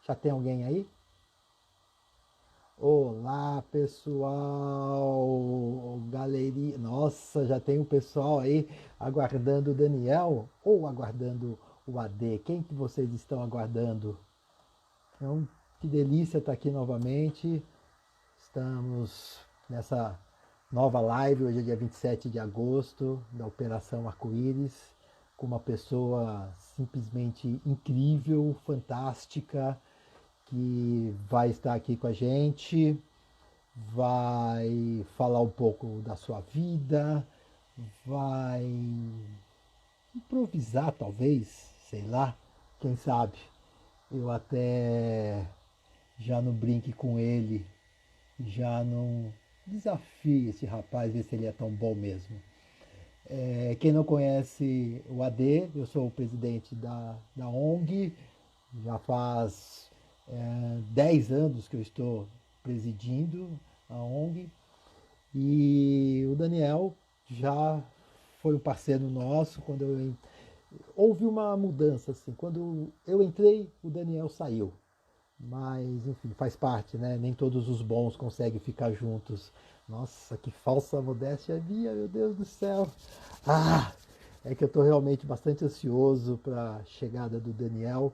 Já tem alguém aí? Olá, pessoal, galerinha. Nossa, já tem um pessoal aí aguardando o Daniel ou aguardando o AD. Quem que vocês estão aguardando? Então, que delícia estar aqui novamente. Estamos nessa nova live, hoje é dia 27 de agosto, da Operação Arco-Íris, com uma pessoa simplesmente incrível, fantástica, que vai estar aqui com a gente, vai falar um pouco da sua vida, vai improvisar talvez, sei lá, quem sabe. Eu até já não brinque com ele, já não desafie esse rapaz, ver se ele é tão bom mesmo. Quem não conhece o AD, eu sou o presidente da ONG, já faz 10 anos que eu estou presidindo a ONG, e o Daniel já foi um parceiro nosso. Houve uma mudança assim, quando eu entrei, o Daniel saiu. Mas, enfim, faz parte, né? Nem todos os bons conseguem ficar juntos. Nossa, que falsa modéstia minha, meu Deus do céu. Ah, é que eu estou realmente bastante ansioso para a chegada do Daniel.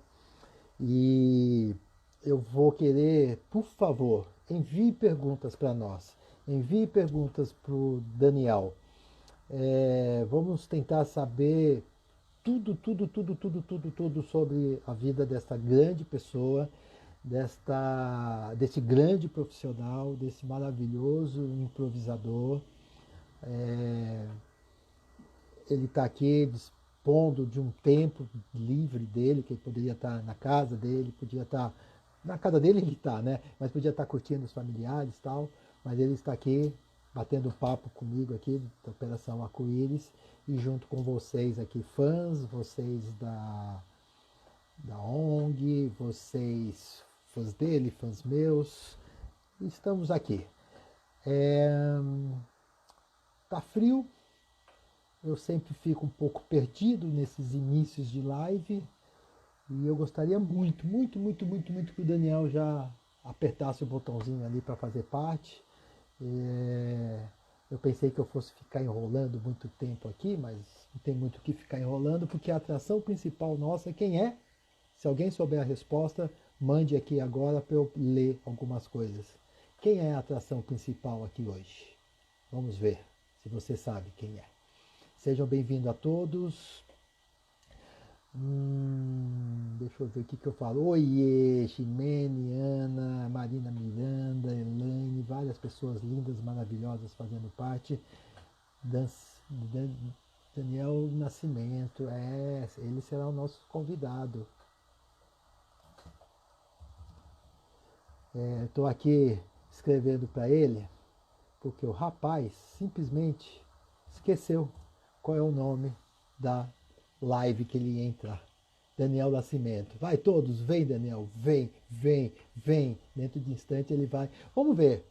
E eu vou querer, por favor, envie perguntas para nós. Envie perguntas para o Daniel. Vamos tentar saber tudo sobre a vida desta grande pessoa, desse grande profissional, desse maravilhoso improvisador. É, Ele está aqui dispondo de um tempo livre dele, que ele poderia estar na casa dele, podia estar na casa dele, ele está, né? Mas podia estar curtindo os familiares e tal. Mas ele está aqui batendo papo comigo aqui da Operação Arco-Íris, e junto com vocês aqui, fãs, vocês da ONG, vocês fãs dele, fãs meus, estamos aqui. É, tá frio, eu sempre fico um pouco perdido nesses inícios de live, e eu gostaria muito que o Daniel já apertasse o botãozinho ali para fazer parte. Eu pensei que eu fosse ficar enrolando muito tempo aqui, mas não tem muito o que ficar enrolando, porque a atração principal nossa, quem é? Se alguém souber a resposta, mande aqui agora para eu ler algumas coisas. Quem é a atração principal aqui hoje? Vamos ver se você sabe quem é. Sejam bem-vindos a todos. Deixa eu ver o que eu falo. Oiê, Ximene, Ana, Marina Miranda, Elaine, várias pessoas lindas, maravilhosas fazendo parte. Daniel Nascimento, ele será o nosso convidado. Estou aqui escrevendo para ele, porque o rapaz simplesmente esqueceu qual é o nome da live que ele ia entrar. Daniel Nascimento. Vai todos, vem Daniel, vem. Dentro de instante ele vai. Vamos ver.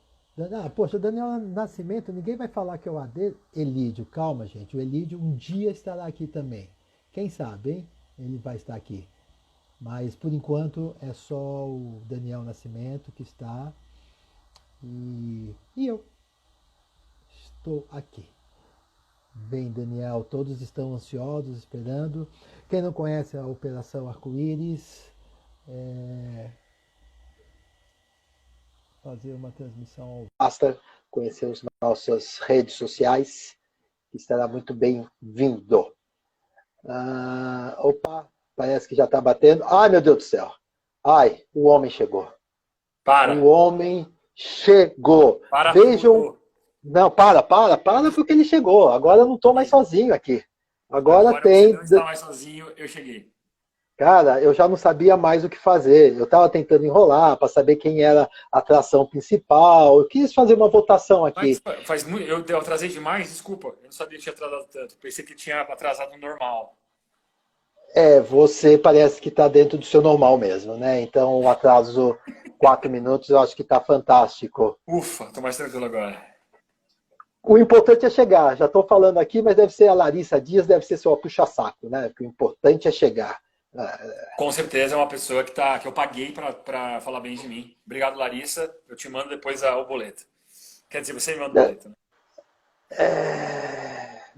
Poxa, Daniel Nascimento, ninguém vai falar que é o AD. Elídio, calma gente, o Elídio um dia estará aqui também. Quem sabe, hein? Ele vai estar aqui. Mas por enquanto é só o Daniel Nascimento que está. E eu estou aqui. Bem, Daniel, todos estão ansiosos, esperando. Quem não conhece a Operação Arco-Íris, fazer uma transmissão. Basta conhecer as nossas redes sociais, que estará muito bem-vindo. Opa, parece que já está batendo. Ai, meu Deus do céu. Ai, o homem chegou. O homem chegou. Vejam. Tudo. Não, para, porque ele chegou. Agora eu não estou mais sozinho aqui. Agora tem. Você não está mais sozinho, eu cheguei. Cara, eu já não sabia mais o que fazer. Eu estava tentando enrolar para saber quem era a atração principal. Eu quis fazer uma votação aqui. Mas eu atrasei demais, desculpa. Eu não sabia que tinha atrasado tanto. Pensei que tinha atrasado normal. Você parece que está dentro do seu normal mesmo, né? Então, um atraso 4 minutos, eu acho que está fantástico. Ufa, tô mais tranquilo agora. O importante é chegar. Já estou falando aqui, mas deve ser a Larissa Dias, deve ser seu puxa-saco, né? Porque o importante é chegar. Ah, Com certeza é uma pessoa que eu paguei para falar bem de mim. Obrigado, Larissa. Eu te mando depois o boleto. Quer dizer, você me manda o boleto, né?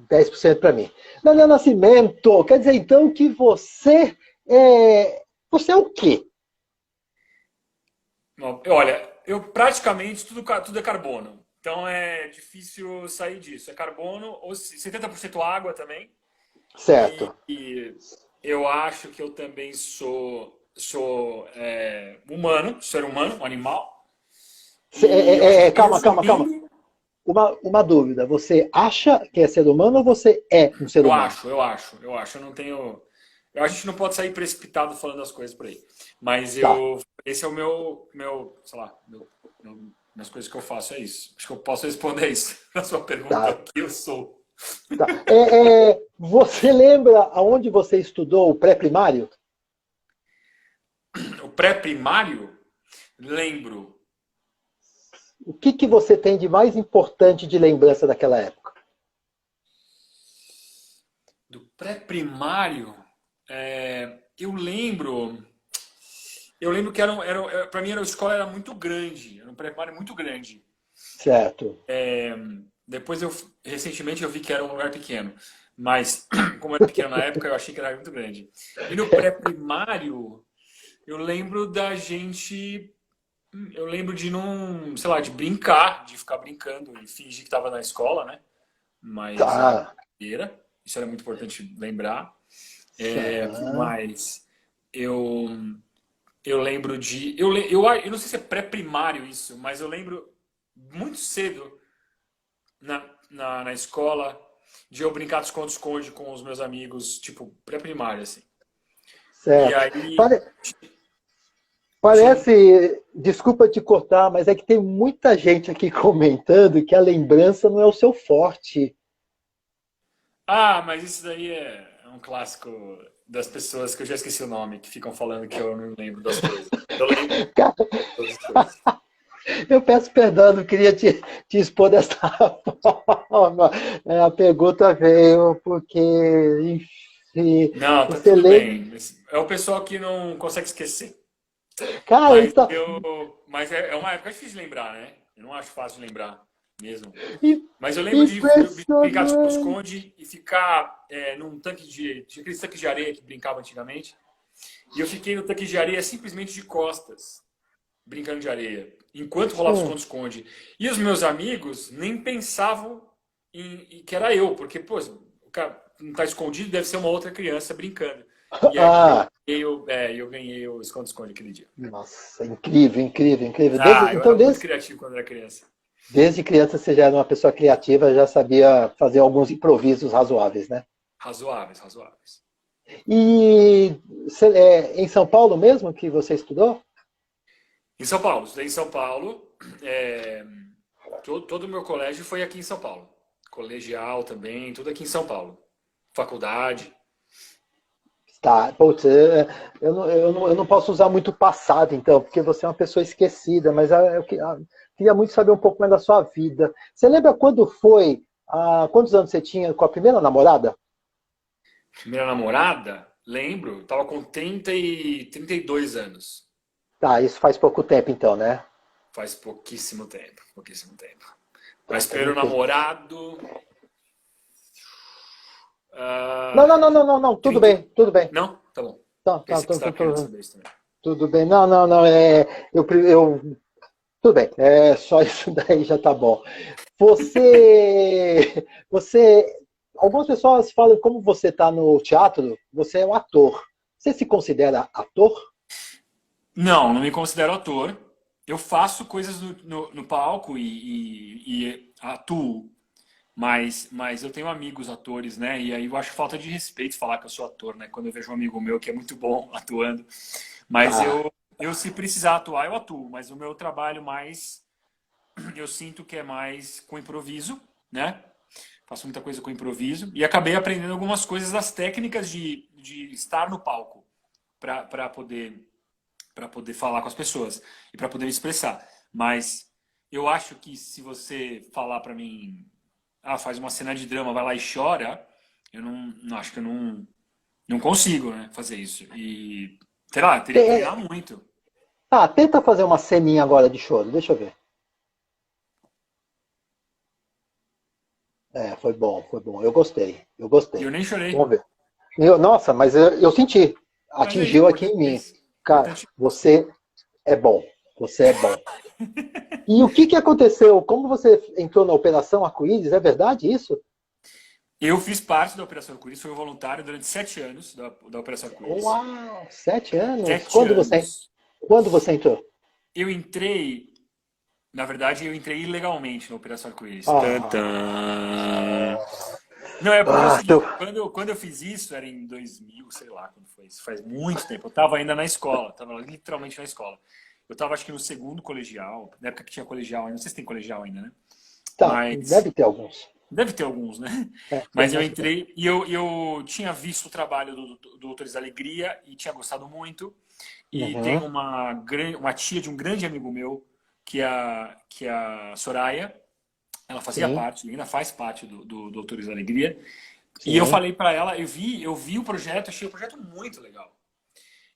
10% para mim. Daniel Nascimento, quer dizer então que você é o quê? Bom, olha, eu praticamente tudo é carbono. Então é difícil sair disso. É carbono, ou 70% água também. Certo. E eu acho que eu também sou humano, ser humano, um animal. E eu acho que Calma, calma, calma. resumindo, Uma dúvida. Você acha que é ser humano ou você é um ser eu humano? acho, eu acho, eu acho. Eu não tenho. Eu acho que a gente não pode sair precipitado falando as coisas por aí. Mas Tá. esse é o sei lá, minhas coisas que eu faço é isso. Acho que eu posso responder isso na sua pergunta, Tá. o que eu sou. Tá. Você lembra aonde você estudou o pré-primário? O pré-primário, lembro. O que você tem de mais importante de lembrança daquela época? Do pré-primário, eu lembro que para mim a escola era muito grande, era um pré-primário muito grande. Certo. Depois recentemente eu vi que era um lugar pequeno, mas como era pequeno na época, eu achei que era muito grande. E no pré-primário, eu lembro da gente, eu lembro de não, sei lá, de brincar, de ficar brincando e fingir que estava na escola, né? Mas era Tá. brincadeira, isso era muito importante lembrar. Que Tá. mais? Eu, eu lembro de. Eu não sei se é pré-primário isso, mas eu lembro muito cedo na escola de eu brincar de esconde-esconde com os meus amigos, tipo, pré-primário, assim. E Certo. aí Pare- tinha. Parece, desculpa te cortar, mas é que tem muita gente aqui comentando que a lembrança não é o seu forte. Ah, mas isso daí é um clássico das pessoas que eu já esqueci o nome, que ficam falando que eu não lembro das coisas. Eu lembro de Cara, todas as coisas. eu peço perdão, não queria te expor dessa forma. A pergunta veio porque, enfim, Não, tá você tudo lembra. bem. É o pessoal que não consegue esquecer. Cara, Mas então, mas é uma época difícil de lembrar, né? Eu não acho fácil de lembrar mesmo. Mas eu lembro de brincar de impressionante. esconde-esconde e ficar num tanque tinha aqueles tanques de areia que brincava antigamente. E eu fiquei no tanque de areia simplesmente de costas, brincando de areia, enquanto rolava Hum. esconde-esconde. E os meus amigos nem pensavam em que era eu, porque, pô, o cara não tá escondido, deve ser uma outra criança brincando. E aí Ah, eu ganhei o esconde-esconde aquele dia. nossa, incrível, incrível, incrível. Ah, eu Então, era muito criativo quando era criança. desde criança você já era uma pessoa criativa, já sabia fazer alguns improvisos razoáveis, né? Razoáveis, razoáveis. E em São Paulo mesmo que você estudou? Em São Paulo, estudei em São Paulo. é, todo o meu colégio foi aqui em São Paulo. Colegial também, tudo aqui em São Paulo. Faculdade. Tá, putz, eu não posso usar muito o passado, então, porque você é uma pessoa esquecida, mas queria muito saber um pouco mais da sua vida. Você lembra quando foi, quantos anos você tinha com a primeira namorada? Primeira namorada, lembro, tava com 32 anos. Tá, isso faz pouco tempo então, né? Faz pouquíssimo tempo, pouquíssimo tempo. Tá, Mas então não primeiro tem. namorado, Não, ah, não, não, não, não, não, tudo 30. bem, tudo bem. Não? Tá bom. Tá, tá, Pensei que você estava querendo saber isso também. tudo bem. Não, não, não, tudo bem, só isso daí já tá bom. Você, algumas pessoas falam como você está no teatro, você é um ator. Você se considera ator? Não, não me considero ator. Eu faço coisas no palco e atuo, mas eu tenho amigos atores, né? E aí eu acho falta de respeito falar que eu sou ator, né? Quando eu vejo um amigo meu que é muito bom atuando. Mas Tá. se precisar atuar, eu atuo. Mas o meu trabalho mais, eu sinto que é mais com improviso, né? Faço muita coisa com improviso. E acabei aprendendo algumas coisas das técnicas de estar no palco para poder falar com as pessoas e para poder me expressar. Mas eu acho que se você falar para mim, faz uma cena de drama, vai lá e chora, eu não acho que eu Não consigo, né, fazer isso. E, sei lá, teria que Te- treinar muito. Tenta fazer uma ceninha agora de choro, deixa eu ver. Foi bom, foi bom. Eu gostei, eu E eu gostei. nem chorei. Vamos ver. Nossa, mas eu senti. Mas aí, Atingiu aqui poxa, em é mim. isso. O Cara, importante. você é bom. Você é bom. E o que aconteceu? Como você entrou na Operação Arco-Íris? É verdade isso? Eu fiz parte da Operação Arco-Íris, fui voluntário durante 7 anos da Operação Arco-Íris. Uau, 7 anos? 7 anos. Quando você entrou? Eu entrei, na verdade, eu entrei ilegalmente na Operação Arco-Íris. Tantã. Ah, Não, é porque é o teu... seguinte, quando eu fiz isso, era em 2000, sei lá quando foi isso, faz muito tempo. Eu estava ainda na escola, estava literalmente na escola. Eu estava acho que no segundo colegial, na época que tinha colegial ainda, não sei se tem colegial ainda, né? Tá, Mas deve ter alguns. deve ter alguns, né? Mas Tem, eu acho que tem. entrei e eu tinha visto o trabalho do Doutores da Alegria e tinha gostado muito. E tem Uhum, uma tia de um grande amigo meu, que é a Soraya. Ela fazia sim, parte, ainda faz parte do Doutores da Alegria. E eu sim. falei para ela, eu vi o projeto, achei o projeto muito legal.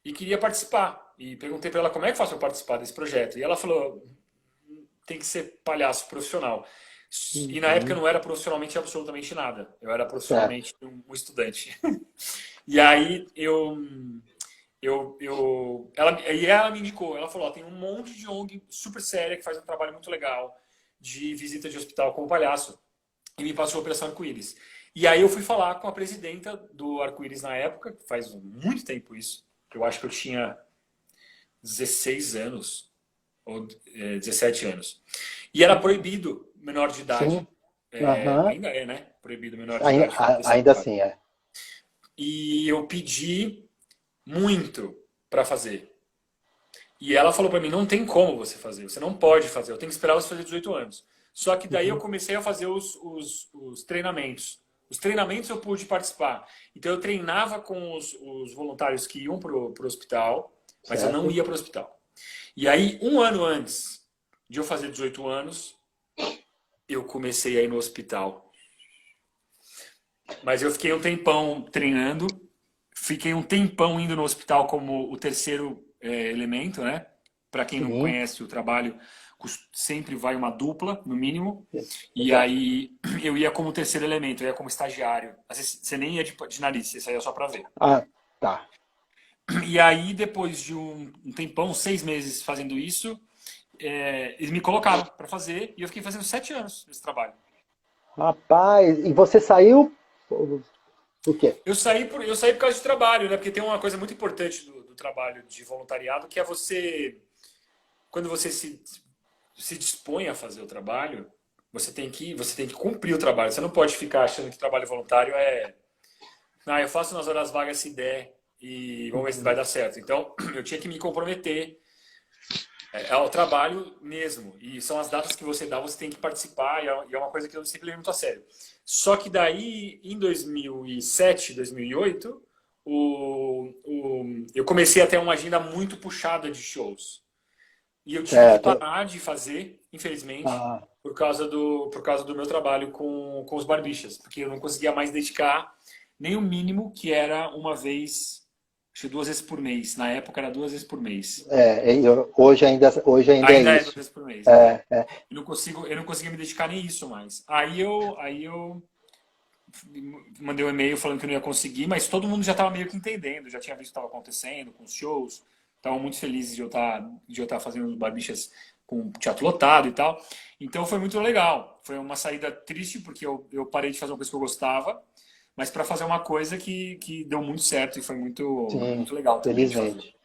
E queria participar. E perguntei para ela como é que faço para participar desse projeto. E ela falou, tem que ser palhaço profissional. E na época eu Uhum, não era profissionalmente absolutamente nada. Eu era certo. profissionalmente um estudante. E aí ela me indicou, ela falou, ó, tem um monte de ONG super séria que faz um trabalho muito legal de visita de hospital como palhaço. E me passou a Operação Arco-Íris. E aí eu fui falar com a presidenta do Arco-Íris na época, faz muito tempo isso. Eu acho que eu tinha 16 anos, ou 17 anos. E era proibido menor de idade. Sim, aham. Ainda é, né? Proibido menor de Ainda, idade fazer esse ainda trabalho. assim, é. E eu pedi muito para fazer. E ela falou para mim, não tem como você fazer, você não pode fazer, eu tenho que esperar você fazer 18 anos. Só que daí eu Uhum, comecei a fazer os treinamentos. Os treinamentos eu pude participar. Então eu treinava com os voluntários que iam para o hospital, mas eu não certo. ia para o hospital. E aí, um ano antes de eu fazer 18 anos, eu comecei a ir no hospital. Mas eu fiquei um tempão treinando, fiquei um tempão indo no hospital como o terceiro elemento, né? Para quem não Sim, conhece o trabalho, sempre vai uma dupla, no mínimo. E exato. aí eu ia como terceiro elemento, eu ia como estagiário. Às vezes, você nem ia de nariz, você saía só para ver. Ah, tá. E aí, depois de um tempão, 6 meses fazendo isso, eles me colocaram para fazer e eu fiquei fazendo 7 anos esse trabalho. Rapaz, e você saiu por quê? Eu saí por causa de trabalho, né? Porque tem uma coisa muito importante do trabalho de voluntariado, que é quando você se dispõe a fazer o trabalho, você tem que cumprir o trabalho. Você não pode ficar achando que trabalho voluntário eu faço nas horas vagas se der e vamos ver se vai Uhum. dar certo. Então, eu tinha que me comprometer ao trabalho mesmo. E são as datas que você dá, você tem que participar, e é uma coisa que eu sempre levei muito a sério. Só que daí, em 2007, 2008, eu comecei a ter uma agenda muito puxada de shows. E eu tive que Certo. parar de fazer, infelizmente, Ah, por causa do meu trabalho com os barbichas, porque eu não conseguia mais dedicar nem o mínimo, que era uma vez, acho que 2 vezes por mês. Na época era 2 vezes por mês. hoje ainda é Ainda é 2 isso. vezes por mês, é. É, é. Eu não conseguia me dedicar nem isso mais. Aí eu mandei um e-mail falando que eu não ia conseguir, mas todo mundo já estava meio que entendendo, já tinha visto o que estava acontecendo com os shows, estavam muito felizes de eu estar fazendo os barbichas com o teatro lotado e tal. Então foi muito legal. Foi uma saída triste, porque eu parei de fazer uma coisa que eu gostava, mas para fazer uma coisa que deu muito certo e foi muito, Sim, muito legal também de fazer. felizmente.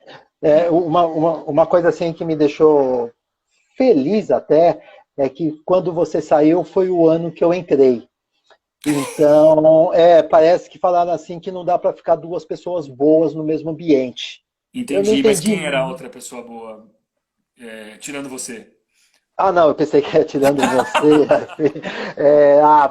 Uma coisa assim que me deixou feliz até é que quando você saiu foi o ano que eu entrei. Então, parece que falaram assim que não dá para ficar duas pessoas boas no mesmo ambiente. Eu não Entendi, mas entendi. quem era a outra pessoa boa, tirando você? Ah, não, eu pensei que era tirando você. Assim.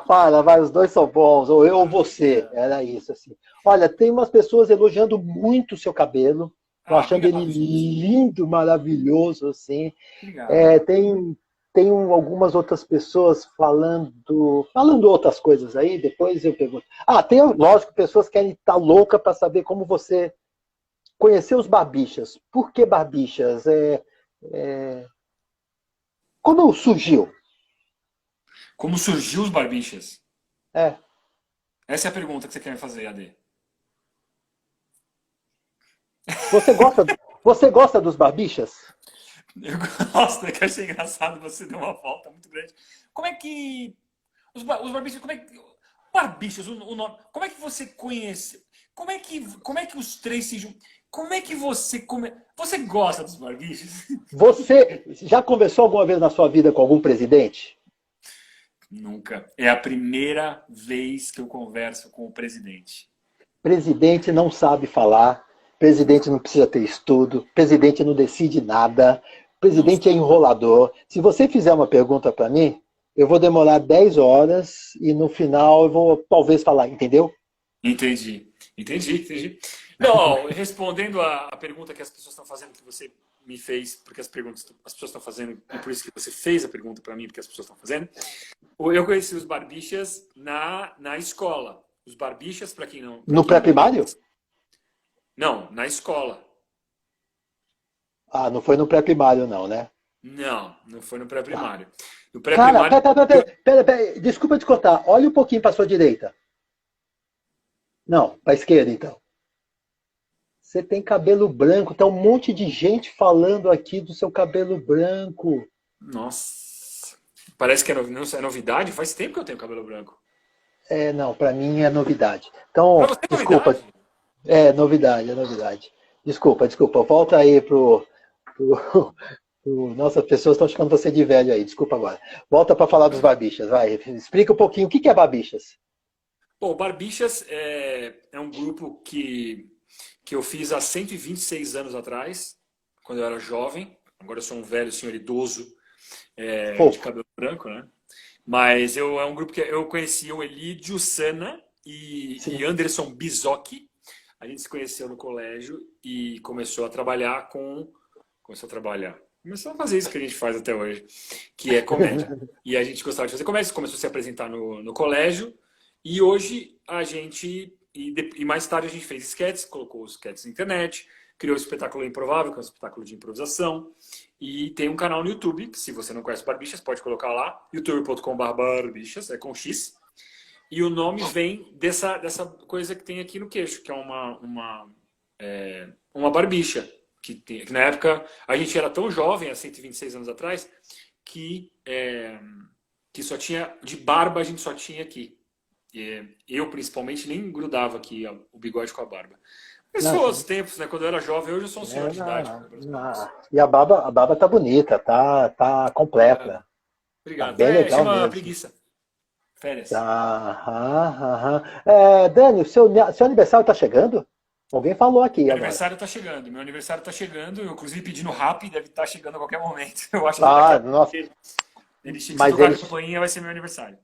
Para, vai, os dois são bons, ou eu ou você. Era isso, assim. Olha, tem umas pessoas elogiando muito o seu cabelo, estão achando ele Obrigado, gente. lindo, maravilhoso, assim. Obrigado. Tem. tem algumas outras pessoas falando outras coisas aí, depois eu pergunto. Ah, tem, lógico, pessoas que querem estar louca para saber como você conheceu os Barbixas. Por que Barbixas? Como surgiu? Como surgiu os Barbixas? É, Essa é a pergunta que você quer me fazer, AD. você gosta, você gosta dos Barbixas? Eu gosto, é que eu achei engraçado, você deu uma volta muito grande. Como é que. Os barbichas, como é que. Barbichas, o nome. Como é que você conhece? Como é que os três se juntam? Como é que você. Você gosta dos barbichas? Você já conversou alguma vez na sua vida com algum presidente? Nunca. É a primeira vez que eu converso com o presidente. Presidente não sabe falar, presidente não precisa ter estudo, presidente não decide nada, Não presidente é sabe. enrolador. Se você fizer uma pergunta para mim, eu vou demorar 10 horas e no final eu vou talvez falar, entendeu? Entendi. Entendi. Não, respondendo a pergunta que as pessoas estão fazendo, que você me fez, porque as pessoas estão fazendo, e por isso que você fez a pergunta para mim, porque as pessoas estão fazendo. Eu conheci os Barbixas na escola. Os Barbixas, No pré-primário? não, na escola. Ah, não foi no pré-primário não, né? Não, não foi no Tá. pré-primário. No Cara, pré-primário, pera, desculpa te contar. Olha um pouquinho para sua direita. Não, para esquerda então. Você tem cabelo branco, tá um monte de gente falando aqui do seu cabelo branco. nossa, parece que é novidade. Faz tempo que eu tenho cabelo branco. É, não, para mim é novidade. Pra Então, você é desculpa. novidade? É novidade. Desculpa. Volta aí pro, Nossa, as pessoas estão chamando você de velho aí. Desculpa agora. Volta para falar dos Barbixas, vai. Explica um pouquinho o que é Barbixas. Bom, Barbixas é um grupo que eu fiz há 126 anos atrás, quando eu era jovem. Agora eu sou um velho senhor idoso, de Fofo. cabelo branco, né? Mas é um grupo que eu conheci o Elídio Sana e Sim. Anderson Bizocchi. A gente se conheceu no colégio e Começou a fazer isso que a gente faz até hoje, que é comédia. E a gente gostava de fazer comédia, começou a se apresentar no colégio. E hoje a gente. E mais tarde a gente fez sketches, colocou os sketches na internet, criou o espetáculo Improvável, que é um espetáculo de improvisação. E tem um canal no YouTube, que se você não conhece Barbixas, pode colocar lá, youtube.com/barbixas, é com X. E o nome vem dessa coisa que tem aqui no queixo, que é uma barbicha. Que na época a gente era tão jovem, há 126 anos atrás, que só tinha, de barba a gente só tinha aqui. Eu, principalmente, nem grudava aqui o bigode com a barba. Mas Não, foram os sim. tempos, né? Quando eu era jovem, hoje eu sou um senhor É, de idade. Para as coisas. e a barba tá bonita, tá Obrigado. completa. Tá Obrigado. bem legal Chama mesmo. preguiça. Férias. Tá, aham. Dani, seu aniversário tá chegando? Alguém falou aqui Meu agora. aniversário está chegando. Meu aniversário está chegando. Eu, inclusive, pedi no Rap, deve estar chegando a qualquer momento. Eu acho que daqui Ah, a nossa, pouco se mas tocar a ele. campainha, vai ser meu aniversário.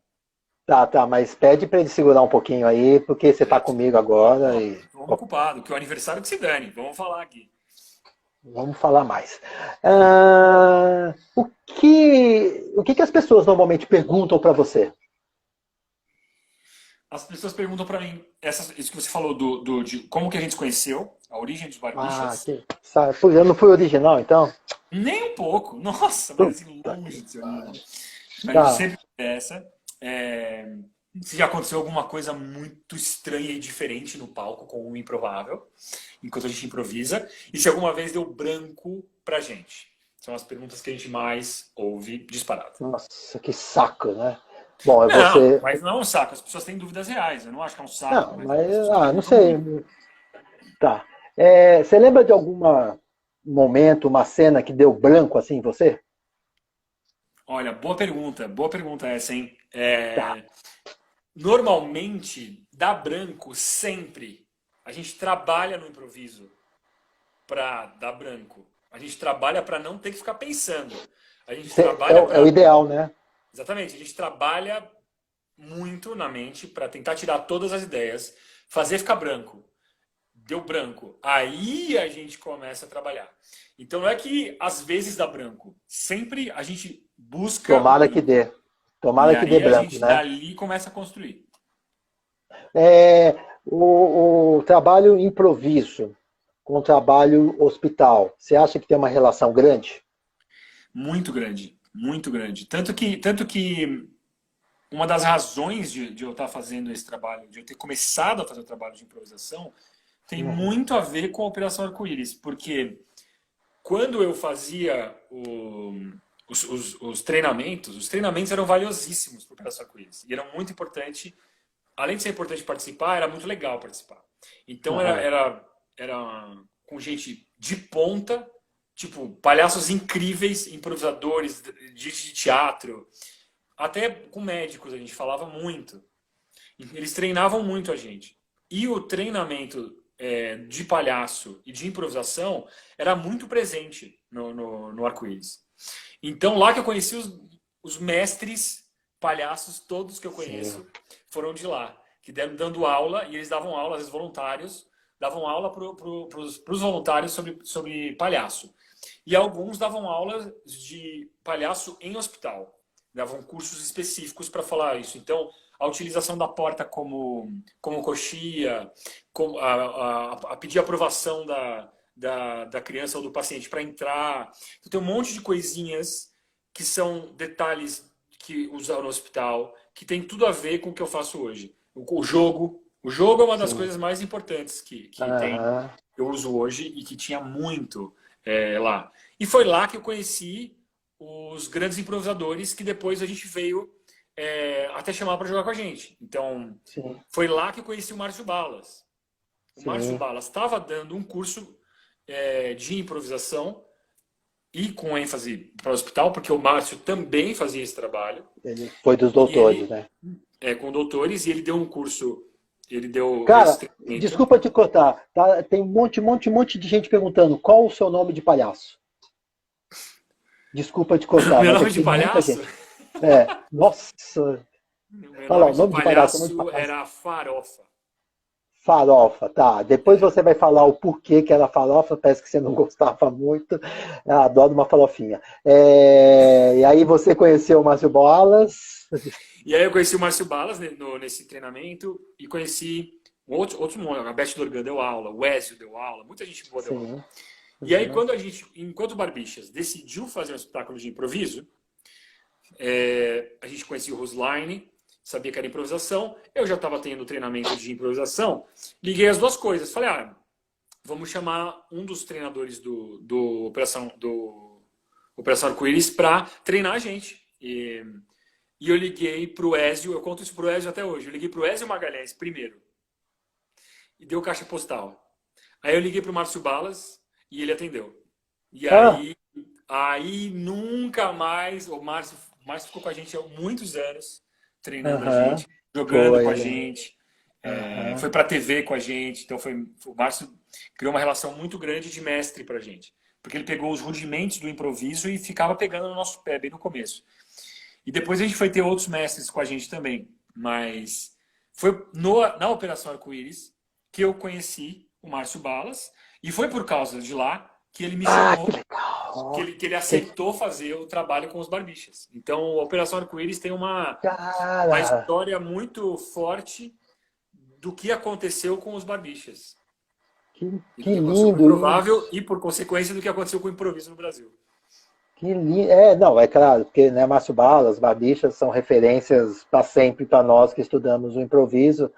Tá, mas pede pra ele segurar um pouquinho aí, porque você tá Certo. comigo agora Ó, e vamos ocupado, que o aniversário que se dane. Vamos falar aqui. vamos falar mais. O que as pessoas normalmente perguntam pra você? As pessoas perguntam para mim, isso que você falou de como que a gente se conheceu, a origem dos Ah, Barbixas. pô, eu não fui original, então? Nem um pouco. Nossa, mas assim, Puta que longe de ser original. pariu. A gente Tá. sempre conversa. É, se já aconteceu alguma coisa muito estranha e diferente no palco com o improvável, enquanto a gente improvisa, e se alguma vez deu branco pra gente. São as perguntas que a gente mais ouve disparado. Nossa, que saco, né? Bom, é Não, você. mas não é um saco. As pessoas têm dúvidas reais. Eu não acho que é um saco, Não, mas mas. as pessoas Não perguntam sei. muito. Tá. Você lembra de algum momento, uma cena que deu branco assim em você? Olha, boa pergunta essa, hein? Tá. Normalmente, dá branco sempre. A gente trabalha no improviso para dar branco. A gente trabalha para não ter que ficar pensando. A gente trabalha É o para. ideal, né? Exatamente, a gente trabalha muito na mente para tentar tirar todas as ideias, fazer ficar branco. deu branco. Aí a gente começa a trabalhar. Então não é que às vezes dá branco. Sempre a gente busca o Tomara que branco. dê. E Tomara que dê aí a branco, gente né? dali começa a construir. É, o trabalho improviso com o trabalho hospital, você acha que tem uma relação grande? Muito grande. Muito grande. Tanto que uma das razões de eu estar fazendo esse trabalho, de eu ter começado a fazer o trabalho de improvisação, tem Uhum. muito a ver com a Operação Arco-Íris. Porque quando eu fazia os treinamentos eram valiosíssimos para o Operação Arco-Íris. E eram muito importante, além de ser importante participar, era muito legal participar. Então Aham. era com gente de ponta, tipo, palhaços incríveis, improvisadores, gente de teatro, até com médicos a gente falava muito. Eles treinavam muito a gente. E o treinamento de palhaço e de improvisação era muito presente no Arco-Íris. Então, lá que eu conheci os mestres palhaços, todos que eu Sim, conheço, foram de lá. Que deram dando aula, e eles davam aula, às vezes voluntários, davam aula para os voluntários sobre palhaço. E alguns davam aulas de palhaço em hospital. Davam cursos específicos para falar isso. Então, a utilização da porta como coxia, a pedir aprovação da criança ou do paciente para entrar. Então, tem um monte de coisinhas que são detalhes que usaram no hospital, que tem tudo a ver com o que eu faço hoje. O jogo. O jogo é uma das sim. coisas mais importantes que tem, Aham. eu uso hoje e que tinha muito lá. E foi lá que eu conheci os grandes improvisadores que depois a gente veio até chamar para jogar com a gente. Então, Sim, foi lá que eu conheci o Márcio Balas. O Márcio sim. Balas estava dando um curso de improvisação e com ênfase para o hospital, porque o Márcio também fazia esse trabalho. Ele foi dos E doutores, ele, né? com doutores, e ele deu um curso, ele deu esse Cara, treinamento. desculpa te cortar, tá? Tem um monte de gente perguntando qual o seu nome de palhaço. Desculpa te cortar, Meu mas nome aqui de tem muita palhaço? gente. É, nossa. Meu Olha lá, nome o de nome de palhaço, o nome de palhaço palhaço. era Farofa. Farofa, tá. Depois você vai falar o porquê que era farofa, parece que você não gostava muito. Eu adoro uma farofinha. E aí você conheceu o Márcio Bolas. E aí eu conheci o Márcio Balas nesse treinamento e conheci outro mundo. A Beth Dorgan deu aula, o Ezio deu aula, muita gente boa deu aula. Sim. E aí Uhum. quando a gente, enquanto Barbixas, decidiu fazer um espetáculo de improviso, a gente conhecia o Rosline, sabia que era improvisação, eu já estava tendo treinamento de improvisação, liguei as duas coisas, falei, vamos chamar um dos treinadores do Operação Arco-Íris para treinar a gente. E eu liguei pro Ezio, eu conto isso pro Ezio até hoje. Eu liguei pro Ezio Magalhães primeiro e deu caixa postal. Aí eu liguei pro Márcio Balas e ele atendeu. E Ah, aí nunca mais, o Márcio ficou com a gente há muitos anos, treinando a aham. gente, jogando com Foi, a né? gente, foi Aham. pra TV com a gente. Então o Márcio criou uma relação muito grande de mestre pra gente. Porque ele pegou os rudimentos do improviso e ficava pegando no nosso pé bem no começo. E depois a gente foi ter outros mestres com a gente também. Mas foi na Operação Arco-Íris que eu conheci o Márcio Balas. E foi por causa de lá que ele me Ah, que chamou, que legal. ele Que aceitou fazer o trabalho com os Barbixas. Então, a Operação Arco-Íris tem uma cara. história muito forte do que aconteceu com os Barbixas. E do Que que aconteceu com o lindo Improvável isso. e, por consequência, do que aconteceu com o improviso no Brasil. Que lindo. É, não, é claro, porque né, Márcio Balas, Barbixas são referências para sempre para nós que estudamos o improviso.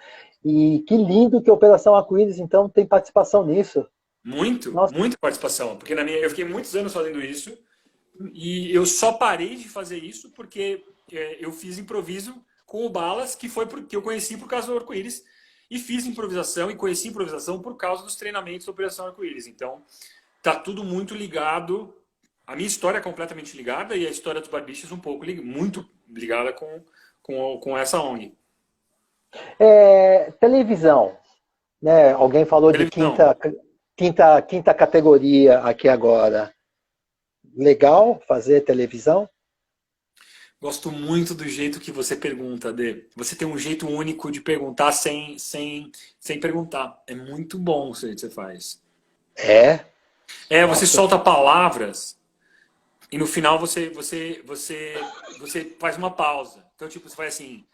E que lindo que a Operação Arco-Íris, então, tem participação nisso. Muito, Nossa, muita participação. Porque eu fiquei muitos anos fazendo isso. E eu só parei de fazer isso porque eu fiz improviso com o Balas, que foi porque eu conheci por causa do Arco-Íris, e fiz improvisação e conheci improvisação por causa dos treinamentos da Operação Arco-Íris. Então, tá tudo muito ligado. A minha história é completamente ligada e a história dos Barbixas um pouco muito ligada com essa ONG. televisão, né? Alguém falou de Televisão. quinta categoria aqui agora. Legal fazer televisão? Gosto muito do jeito que você pergunta, Dê. Você tem um jeito único de perguntar sem perguntar. É muito bom o jeito que você faz. É? É, você Nossa. solta palavras e no final você faz uma pausa. Então, tipo, você faz assim,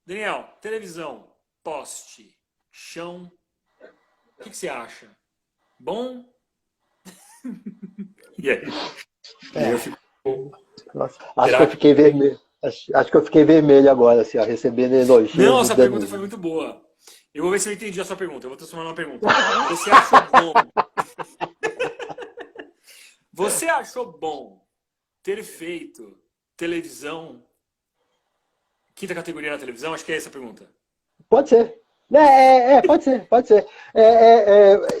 Daniel, televisão, poste, chão, o que você acha? Bom? E aí? E aí eu É. fico, Nossa. Acho que eu será que... fiquei vermelho. Acho que eu fiquei vermelho agora, assim, ó, recebendo elogios Não, do essa pergunta foi Danilo. muito boa. Eu vou ver se eu entendi a sua pergunta. Eu vou transformar numa pergunta. Você achou bom? Você achou bom ter feito televisão, quinta categoria na televisão? Acho que é essa a pergunta. Pode ser. Pode ser, pode ser.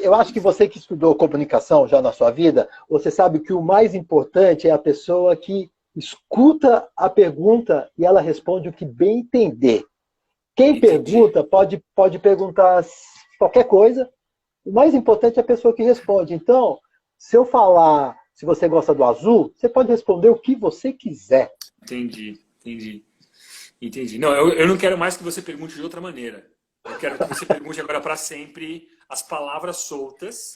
Eu acho que você que estudou comunicação já na sua vida, você sabe que o mais importante é a pessoa que escuta a pergunta e ela responde o que bem entender. Quem Entendi. pergunta pode perguntar qualquer coisa, o mais importante é a pessoa que responde. Então, se eu falar se você gosta do azul, você pode responder o que você quiser. Entendi. Entendi. Entendi. Não, eu não quero mais que você pergunte de outra maneira. Eu quero que você pergunte agora para sempre as palavras soltas.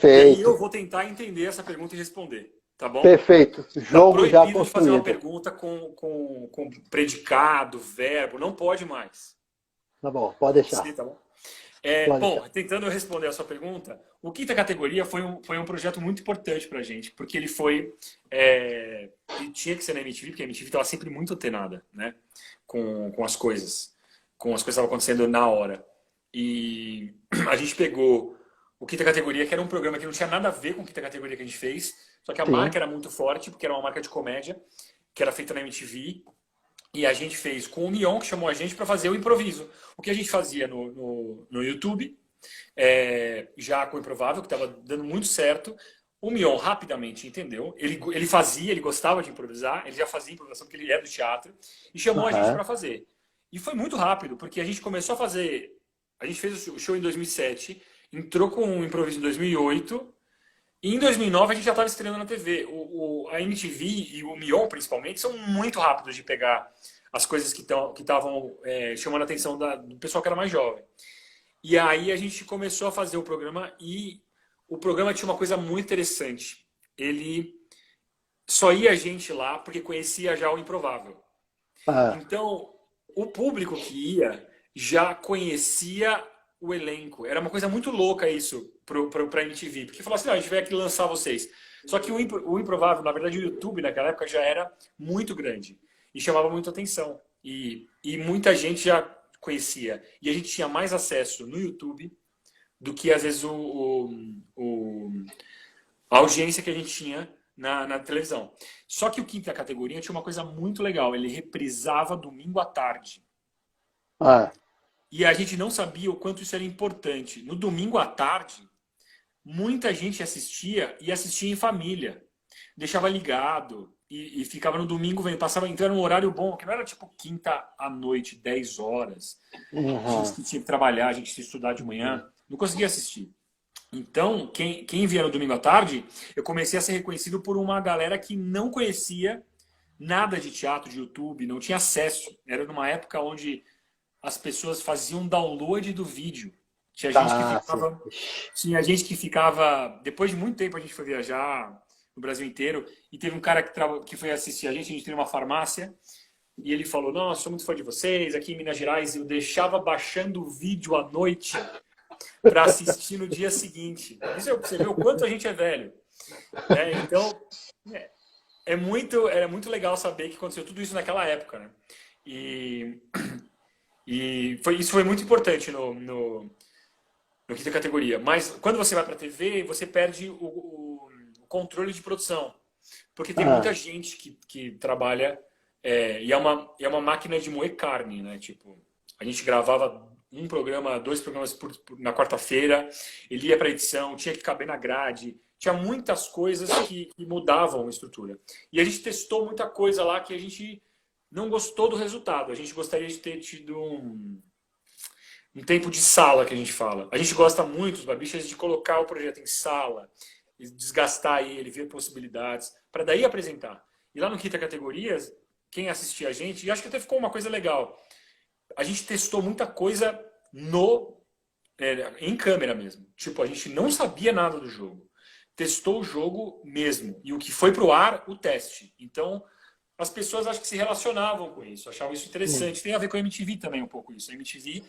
E aí eu Perfeito, vou tentar entender essa pergunta e responder. Tá bom? perfeito. Tá Jogo já proibido de fazer uma construído. pergunta com predicado, verbo. Não pode mais. Tá bom, pode Pode deixar. ser, tá bom? Pode Bom, deixar. tentando responder a sua pergunta, o Quinta Categoria foi um projeto muito importante pra gente, porque ele foi. Ele tinha que ser na MTV, porque a MTV estava sempre muito antenada, né? Com as coisas. Com as coisas que estavam acontecendo na hora. E a gente pegou o Quinta Categoria, que era um programa que não tinha nada a ver com a Quinta Categoria que a gente fez, só que a Sim. marca era muito forte, porque era uma marca de comédia, que era feita na MTV, e a gente fez com o Mion, que chamou a gente para fazer o improviso. O que a gente fazia no YouTube, já com o Improvável, que estava dando muito certo. O Mion rapidamente entendeu. Ele fazia, ele gostava de improvisar, ele já fazia improvisação porque ele é do teatro, e chamou a gente Aham. para fazer. E foi muito rápido, porque a gente começou a fazer. A gente fez o show em 2007, entrou com o improviso em 2008, e em 2009 a gente já estava estreando na TV. A MTV e o Mion, principalmente, são muito rápidos de pegar as coisas que estavam chamando a atenção do pessoal que era mais jovem. E aí a gente começou a fazer o programa e o programa tinha uma coisa muito interessante. Ele só ia gente lá porque conhecia já o Improvável. Ah, Então, o público que ia já conhecia o elenco. Era uma coisa muito louca isso pra MTV. Porque falou assim, não, a gente vai aqui lançar vocês. Só que o Improvável, na verdade, o YouTube naquela época já era muito grande. E chamava muita atenção. E muita gente já conhecia. E a gente tinha mais acesso no YouTube do que, às vezes, a audiência que a gente tinha na televisão. Só que o Quinta Categoria tinha uma coisa muito legal. Ele reprisava domingo à tarde. ah, E a gente não sabia o quanto isso era importante. No domingo à tarde, muita gente assistia e assistia em família. Deixava ligado e ficava no domingo vendo. Passava, então era um horário bom, que não era tipo quinta à noite, 10 horas. A gente uhum. tinha que trabalhar, a gente tinha que estudar de manhã. Não conseguia assistir. Então, quem via no domingo à tarde, eu comecei a ser reconhecido por uma galera que não conhecia nada de teatro, de YouTube, não tinha acesso. Era numa época onde as pessoas faziam download do vídeo. Tinha gente que Tá, sim. ficava, tinha gente que ficava, depois de muito tempo a gente foi viajar no Brasil inteiro e teve um cara que foi assistir a gente tem uma farmácia e ele falou: "Nossa, sou muito fã de vocês, aqui em Minas Gerais eu deixava baixando o vídeo à noite para assistir no dia seguinte". Isso é pra você ver o quanto a gente é velho, né? Então, é, era muito legal saber que aconteceu tudo isso naquela época, né? E isso foi muito importante no quinta categoria. Mas quando você vai para a TV, você perde o controle de produção. Porque tem muita Ah, gente que trabalha e é uma máquina de moer carne, né? Tipo, a gente gravava um programa, dois programas na quarta-feira, ele ia para edição, tinha que caber na grade, tinha muitas coisas que mudavam a estrutura. E a gente testou muita coisa lá que a gente não gostou do resultado. A gente gostaria de ter tido um tempo de sala, que a gente fala. A gente gosta muito, os babichas, de colocar o projeto em sala, desgastar ele, ver possibilidades, para daí apresentar. E lá no Quinta Categorias, quem assistia a gente, e acho que até ficou uma coisa legal. A gente testou muita coisa em câmera mesmo. Tipo, a gente não sabia nada do jogo. Testou o jogo mesmo. E o que foi pro ar, o teste. Então, as pessoas acho que se relacionavam com isso, achavam isso interessante. Tem a ver com a MTV também um pouco isso. A MTV,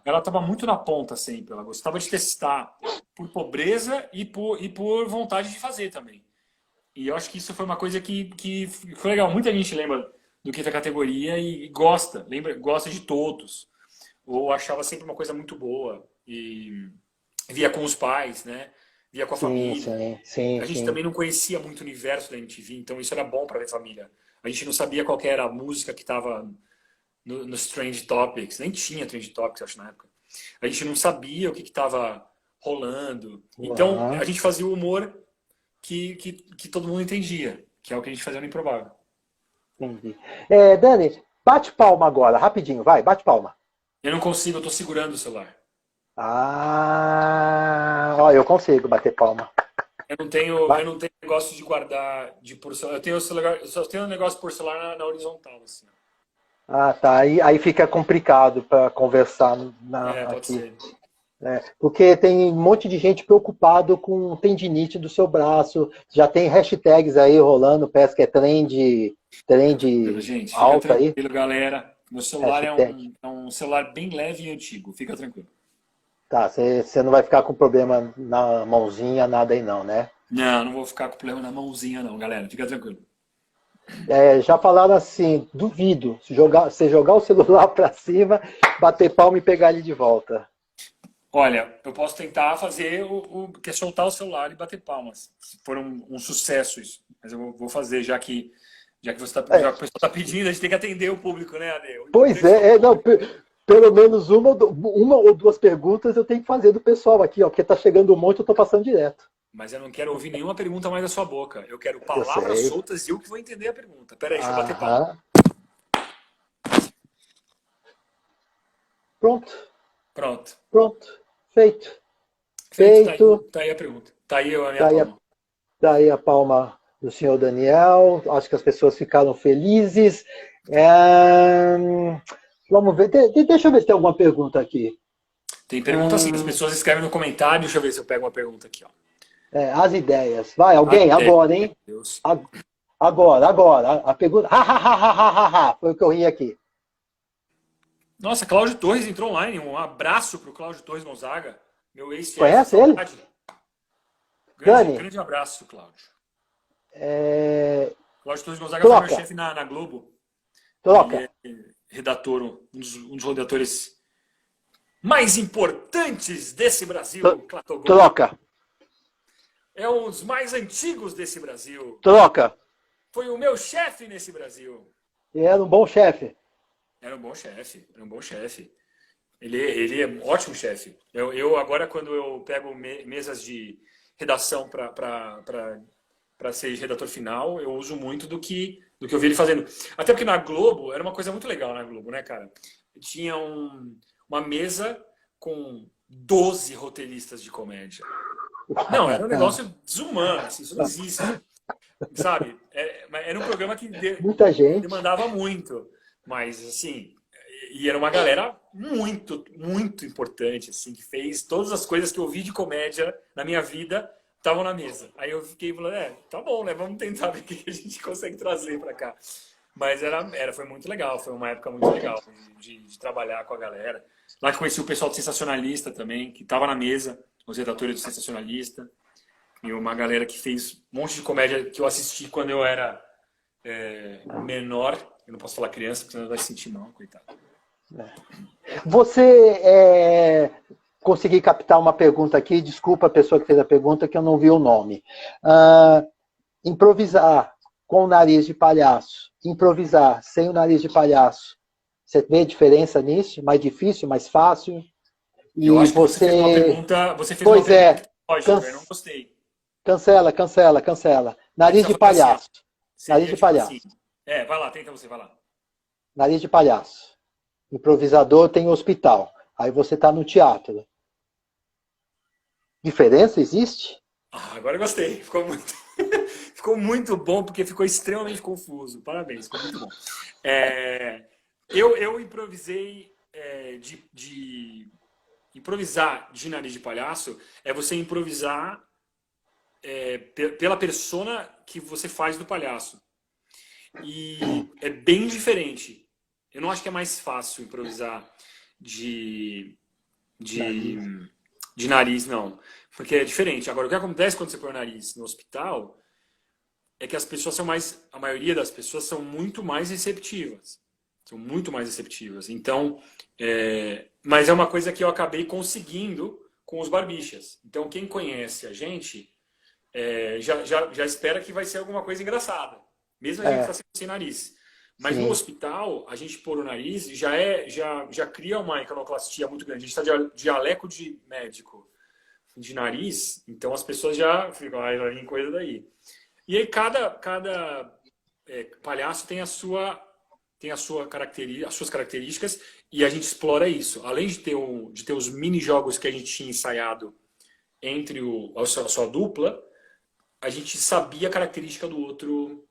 ela estava muito na ponta sempre. Ela gostava de testar por pobreza e por vontade de fazer também. E eu acho que isso foi uma coisa que foi legal. Muita gente lembra do Quinta Categoria e gosta, gosta de todos. Ou achava sempre uma coisa muito boa. E via com os pais, né? Via com a família. Sim, a gente também não conhecia muito o universo da MTV, então isso era bom para ver família. A gente não sabia qual que era a música que estava nos Trend Topics. Nem tinha Trend Topics, acho, na época. A gente não sabia o que estava rolando. Então, a gente fazia o humor que todo mundo entendia, que é o que a gente fazia no Improvável. Entendi. Dani, bate palma agora, rapidinho, vai, bate palma. Eu não consigo, eu tô segurando o celular. Ó, eu consigo bater palma. Eu não tenho negócio de guardar de por celular. Eu só tenho um negócio por celular na horizontal, assim. Tá. Aí fica complicado para conversar pode aqui. ser. Porque tem um monte de gente preocupado com tendinite do seu braço. Já tem hashtags aí rolando, parece que é trend Gente, alta fica aí. tranquilo, galera. Meu celular é um celular bem leve e antigo. Fica tranquilo. Tá, você não vai ficar com problema na mãozinha, nada aí não, né? Não vou ficar com problema na mãozinha não, galera. Fica tranquilo. Já falaram assim, duvido, você jogar o celular para cima, bater palma e pegar ele de volta. Olha, eu posso tentar fazer que é soltar o celular e bater palmas. Se for um sucesso isso. Mas eu vou fazer, já que já que o pessoal está pedindo, a gente tem que atender o público, né, Ade? Pois não, pelo menos uma ou duas perguntas eu tenho que fazer do pessoal aqui, ó, porque tá chegando um monte, eu tô passando direto. Mas eu não quero ouvir nenhuma pergunta mais da sua boca. Eu quero palavras soltas e eu que vou entender a pergunta. Peraí, deixa eu bater palma. Pronto. Feito. Tá aí a pergunta. Tá aí a minha palma. Tá aí a palma do senhor Daniel. Acho que as pessoas ficaram felizes. Vamos ver. Deixa eu ver se tem alguma pergunta aqui. Tem pergunta sim. As pessoas escrevem no comentário. Deixa eu ver se eu pego uma pergunta aqui, ó. As ideias. Vai, alguém? Agora, hein? Deus. Agora. A pergunta. Foi o que eu ri aqui. Nossa, Cláudio Torres entrou online. Um abraço pro Cláudio Torres Gonzaga. Meu ex-chefe. Conhece ele? Grande abraço, Cláudio. Cláudio Torres Gonzaga foi meu chefe na Globo. Troca. Redator, um dos redatores mais importantes desse Brasil. Troca. É um dos mais antigos desse Brasil. Troca. Foi o meu chefe nesse Brasil. E era um bom chefe. Era um bom chefe. Ele é um ótimo chefe. Eu agora, quando eu pego mesas de redação para ser redator final, eu uso muito do que eu vi ele fazendo. Até porque na Globo, era uma coisa muito legal na Globo, né, cara? Tinha uma mesa com 12 roteiristas de comédia. Não, era um negócio desumano, assim, isso não existe. Sabe? Era um programa que muita gente demandava muito. Mas, assim, e era uma galera muito, muito importante, assim, que fez todas as coisas que eu vi de comédia na minha vida, estavam na mesa. Aí eu fiquei falando, tá bom, né? Vamos tentar ver o que a gente consegue trazer para cá. Mas foi muito legal, foi uma época muito legal de trabalhar com a galera. Lá que conheci o pessoal do Sensacionalista também, que estava na mesa, os redatores do Sensacionalista. E uma galera que fez um monte de comédia que eu assisti quando eu era menor. Eu não posso falar criança, porque senão vai se sentir mal, coitado. Você consegui captar uma pergunta aqui, desculpa a pessoa que fez a pergunta, que eu não vi o nome. Improvisar com o nariz de palhaço, improvisar sem o nariz de palhaço, você vê diferença nisso? Mais difícil, mais fácil? E eu acho que você fez uma pergunta... Você fez pois uma pergunta lógica, eu não gostei. Cancela. Nariz de palhaço. Nariz de palhaço. Assim. Vai lá, tenta você, vai lá. Nariz de palhaço. Improvisador tem hospital. Aí você está no teatro. Diferença existe? Agora eu gostei. Ficou Ficou muito bom, porque ficou extremamente confuso. Parabéns, ficou muito bom. Eu improvisei improvisar de nariz de palhaço é você improvisar pela persona que você faz do palhaço. E é bem diferente. Eu não acho que é mais fácil improvisar de nariz, não. Porque é diferente. Agora, o que acontece quando você põe o nariz no hospital é que as pessoas são a maioria das pessoas são muito mais receptivas. São muito mais receptivas. Então, mas é uma coisa que eu acabei conseguindo com os Barbixas. Então, quem conhece a gente já espera que vai ser alguma coisa engraçada. Mesmo a gente está sem nariz. Mas no hospital, a gente pôr o nariz já cria uma iconoclastia muito grande. A gente está de jaleco de médico, de nariz, então as pessoas já ficam, vai vir coisa daí. E aí cada palhaço tem as suas características e a gente explora isso. Além de ter os mini-jogos que a gente tinha ensaiado entre a sua dupla, a gente sabia a característica do outro,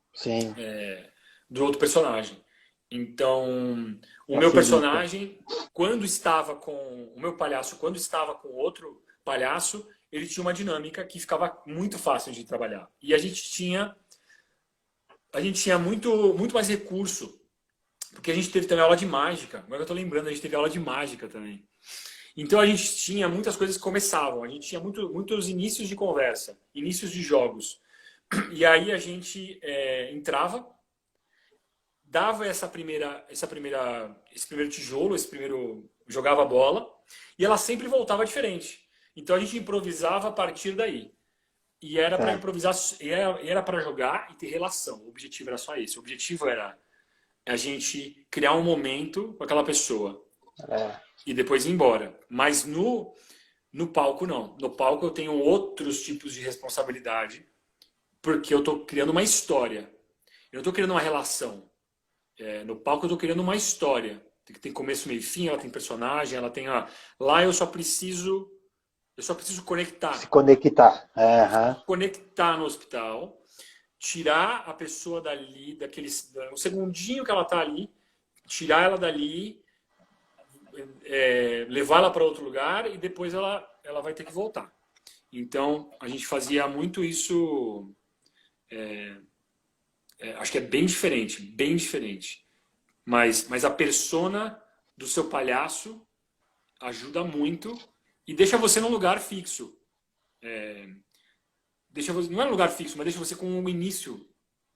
do outro personagem. Então, o meu personagem, quando estava com o meu palhaço, quando estava com outro palhaço, ele tinha uma dinâmica que ficava muito fácil de trabalhar. E a gente tinha muito mais recurso, porque a gente teve também aula de mágica. Agora eu estou lembrando, a gente teve aula de mágica também. Então a gente tinha muitas coisas que começavam, a gente tinha muitos inícios de conversa, inícios de jogos. E aí a gente entrava, dava esse primeiro tijolo, jogava a bola, e ela sempre voltava diferente. Então a gente improvisava a partir daí. E era para improvisar, era para jogar e ter relação. O objetivo era só esse. O objetivo era a gente criar um momento com aquela pessoa. E depois ir embora. Mas no palco, não. No palco eu tenho outros tipos de responsabilidade, porque eu estou criando uma história. Eu não estou criando uma relação. No palco eu estou criando uma história. Tem começo, meio e fim, ela tem personagem, ela tem... Lá eu só preciso conectar. Se conectar. Conectar no hospital, tirar a pessoa dali, um segundinho que ela está ali, tirar ela dali, levar ela para outro lugar e depois ela vai ter que voltar. Então, a gente fazia muito isso, acho que é bem diferente, bem diferente. Mas a persona do seu palhaço ajuda muito e deixa você num lugar fixo. Não é um lugar fixo, mas deixa você com um início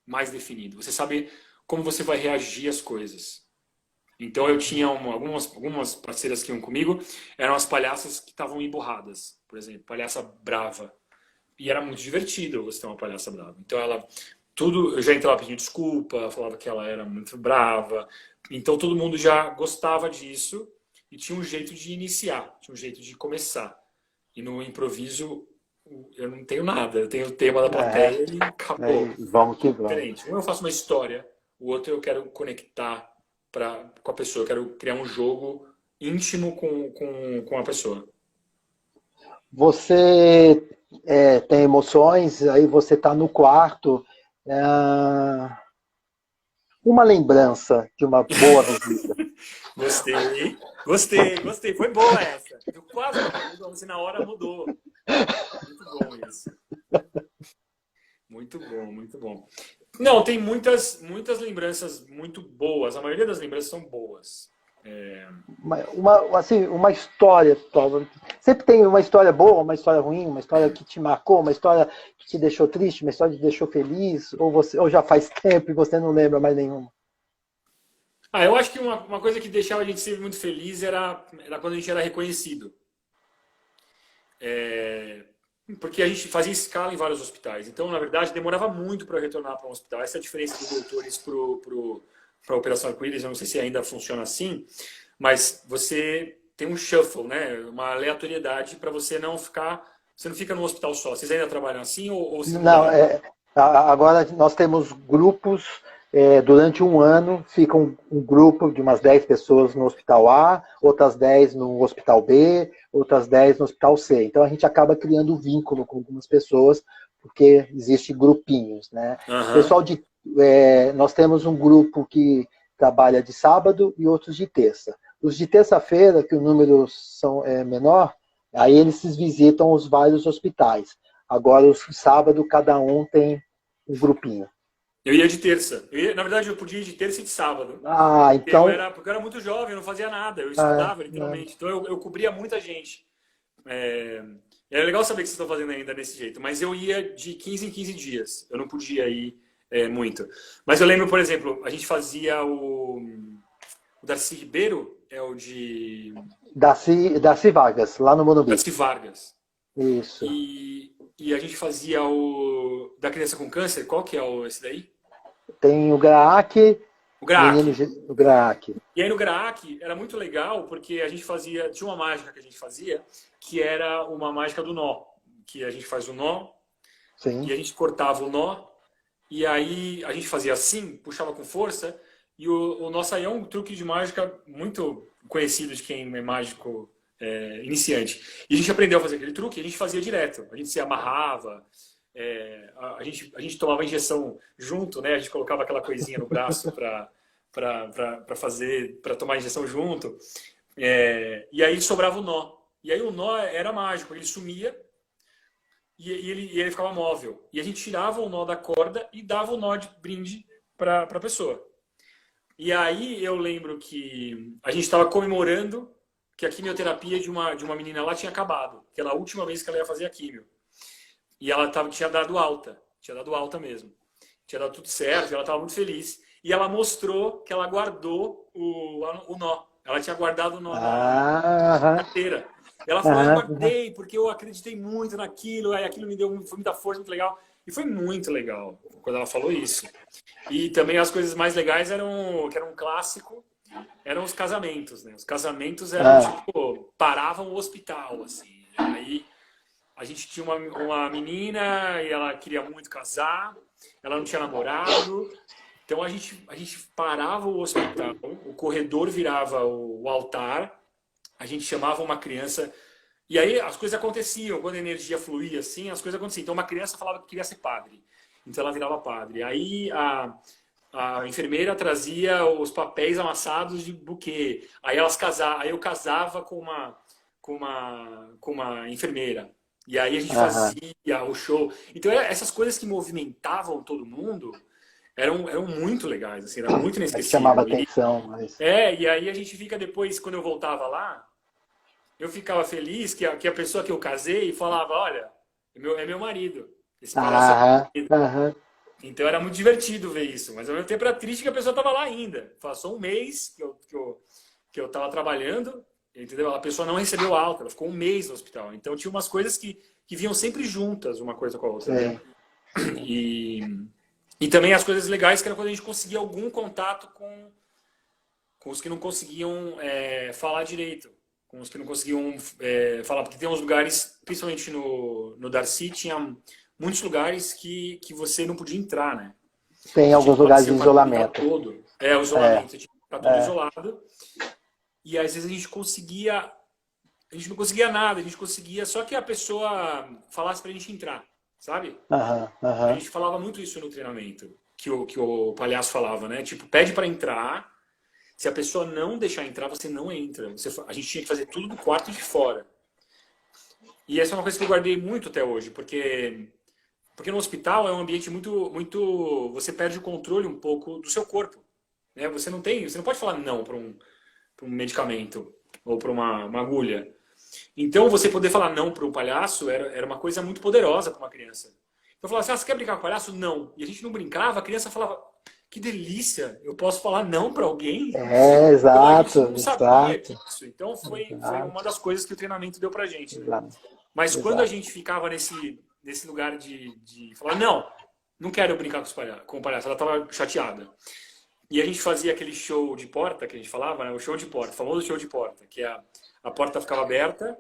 mais definido. Você sabe como você vai reagir às coisas. Então eu tinha algumas parceiras que iam comigo, eram as palhaças que estavam emburradas, por exemplo, palhaça brava. E era muito divertido você ter uma palhaça brava. Então eu já entrava pedindo desculpa, falava que ela era muito brava. Então todo mundo já gostava disso e tinha um jeito de iniciar, tinha um jeito de começar. E no improviso eu não tenho nada, eu tenho o tema da plateia e acabou. Vamos que vamos. Diferente. Um eu faço uma história, o outro eu quero conectar com a pessoa, eu quero criar um jogo íntimo com a pessoa. Você tem emoções, aí você está no quarto. Uma lembrança de uma boa visita. Gostei. Foi boa essa. Eu quase mudou, você na hora mudou. Muito bom isso. Muito bom. Não, tem muitas lembranças muito boas. A maioria das lembranças são boas. Uma história. Sempre tem uma história boa, uma história ruim, uma história que te marcou, uma história que te deixou triste, uma história que te deixou feliz, ou já faz tempo e você não lembra mais nenhuma? Eu acho que uma coisa que deixava a gente sempre muito feliz era quando a gente era reconhecido. Porque a gente fazia escala em vários hospitais. Então, na verdade, demorava muito para retornar para um hospital. Essa é a diferença dos doutores para a Operação Arco-Íris. Eu não sei se ainda funciona assim, mas você tem um shuffle, né? Uma aleatoriedade para você não ficar... Você não fica no hospital só. Vocês ainda trabalham assim? Ou não, agora nós temos grupos... durante um ano fica um grupo de umas 10 pessoas no hospital A, outras 10 no hospital B, outras 10 no hospital C. Então a gente acaba criando um vínculo com algumas pessoas porque existe grupinhos, né? Aham. Nós temos um grupo que trabalha de sábado e outros de terça. Os de terça-feira, que o número é menor, aí eles visitam os vários hospitais. Agora, os sábado, cada um tem um grupinho. Eu ia de terça. Na verdade, eu podia ir de terça e de sábado. Ah, então. Porque eu era muito jovem, eu não fazia nada. Eu Ah, estudava, literalmente. Então, eu cobria muita gente. É, é legal saber que vocês estão fazendo ainda desse jeito. Mas eu ia de 15 em 15 dias. Eu não podia ir muito. Mas eu lembro, por exemplo, a gente fazia o Darcy Ribeiro, é o de... Darcy Vargas, lá no Monumbi. Darcy Vargas. Isso. E a gente fazia o da criança com câncer. Qual que é esse daí? Tem o Graac, O Graak. o Graac. E aí no Graak era muito legal porque a gente tinha uma mágica que a gente fazia, que era uma mágica do nó, que a gente faz o nó, Sim. e a gente cortava o nó, e aí a gente fazia assim, puxava com força, e o nó saía um truque de mágica muito conhecido de quem é mágico iniciante. E a gente aprendeu a fazer aquele truque, e a gente fazia direto, a gente se amarrava, a gente tomava injeção junto, né? A gente colocava aquela coisinha no braço para fazer, para tomar injeção junto. E aí sobrava o nó. E aí o nó era mágico, ele sumia e ele ficava móvel. E a gente tirava o nó da corda e dava o nó de brinde para a pessoa. E aí eu lembro que a gente estava comemorando que a quimioterapia de uma menina lá tinha acabado, que era a última vez que ela ia fazer a quimio. E ela tinha dado alta mesmo. Tinha dado tudo certo, ela estava muito feliz. E ela mostrou que ela guardou o nó. Ela tinha guardado o nó na carteira. Ela falou, eu guardei porque eu acreditei muito naquilo, aí aquilo foi muita força, muito legal. E foi muito legal quando ela falou isso. E também as coisas mais legais que era um clássico, eram os casamentos, né? Os casamentos eram, tipo, paravam o hospital, assim. Aí a gente tinha uma menina e ela queria muito casar, ela não tinha namorado, então a gente parava o hospital, o corredor virava o altar, a gente chamava uma criança, e aí as coisas aconteciam, quando a energia fluía assim, as coisas aconteciam. Então uma criança falava que queria ser padre, então ela virava padre. Aí a enfermeira trazia os papéis amassados de buquê, aí eu casava com uma enfermeira. E aí a gente fazia o show. Então, essas coisas que movimentavam todo mundo eram muito legais, assim, era muito inesquecível. Chamava atenção. Mas... e aí a gente fica depois, quando eu voltava lá, eu ficava feliz que a pessoa que eu casei falava, olha, é meu marido. Esse palhaço é meu marido. Então era muito divertido ver isso, mas ao mesmo tempo era triste que a pessoa estava lá ainda. Passou um mês que eu estava trabalhando, entendeu? A pessoa não recebeu alta, ela ficou um mês no hospital. Então tinha umas coisas que vinham sempre juntas, uma coisa com a outra. Né? E também as coisas legais que era quando a gente conseguia algum contato com os que não conseguiam falar direito, com os que não conseguiam falar, porque tem uns lugares, principalmente no Darcy, tinha muitos lugares que você não podia entrar, né? Tem alguns lugares de isolamento. O isolamento, tinha que ficar todo isolado. E às vezes a gente não conseguia nada, a gente conseguia só que a pessoa falasse pra gente entrar, sabe? A gente falava muito isso no treinamento, que o palhaço falava, né? Tipo, pede pra entrar, se a pessoa não deixar entrar, você não entra. A gente tinha que fazer tudo do quarto de fora. E essa é uma coisa que eu guardei muito até hoje, porque no hospital é um ambiente muito... Você perde o controle um pouco do seu corpo. Né? Você não pode falar não para um medicamento ou para uma agulha. Então, você poder falar não para um palhaço era uma coisa muito poderosa para uma criança. Então, eu falava assim, você quer brincar com o palhaço? Não. E a gente não brincava, a criança falava, que delícia, eu posso falar não para alguém? Exato. Eu não sabia disso. Então, foi uma das coisas que o treinamento deu para a gente. Né? Mas quando a gente ficava nesse lugar de falar, não quero brincar com o palhaço, ela estava chateada. E a gente fazia aquele show de porta, que a gente falava, né? O show de porta, o famoso show de porta, que a porta ficava aberta.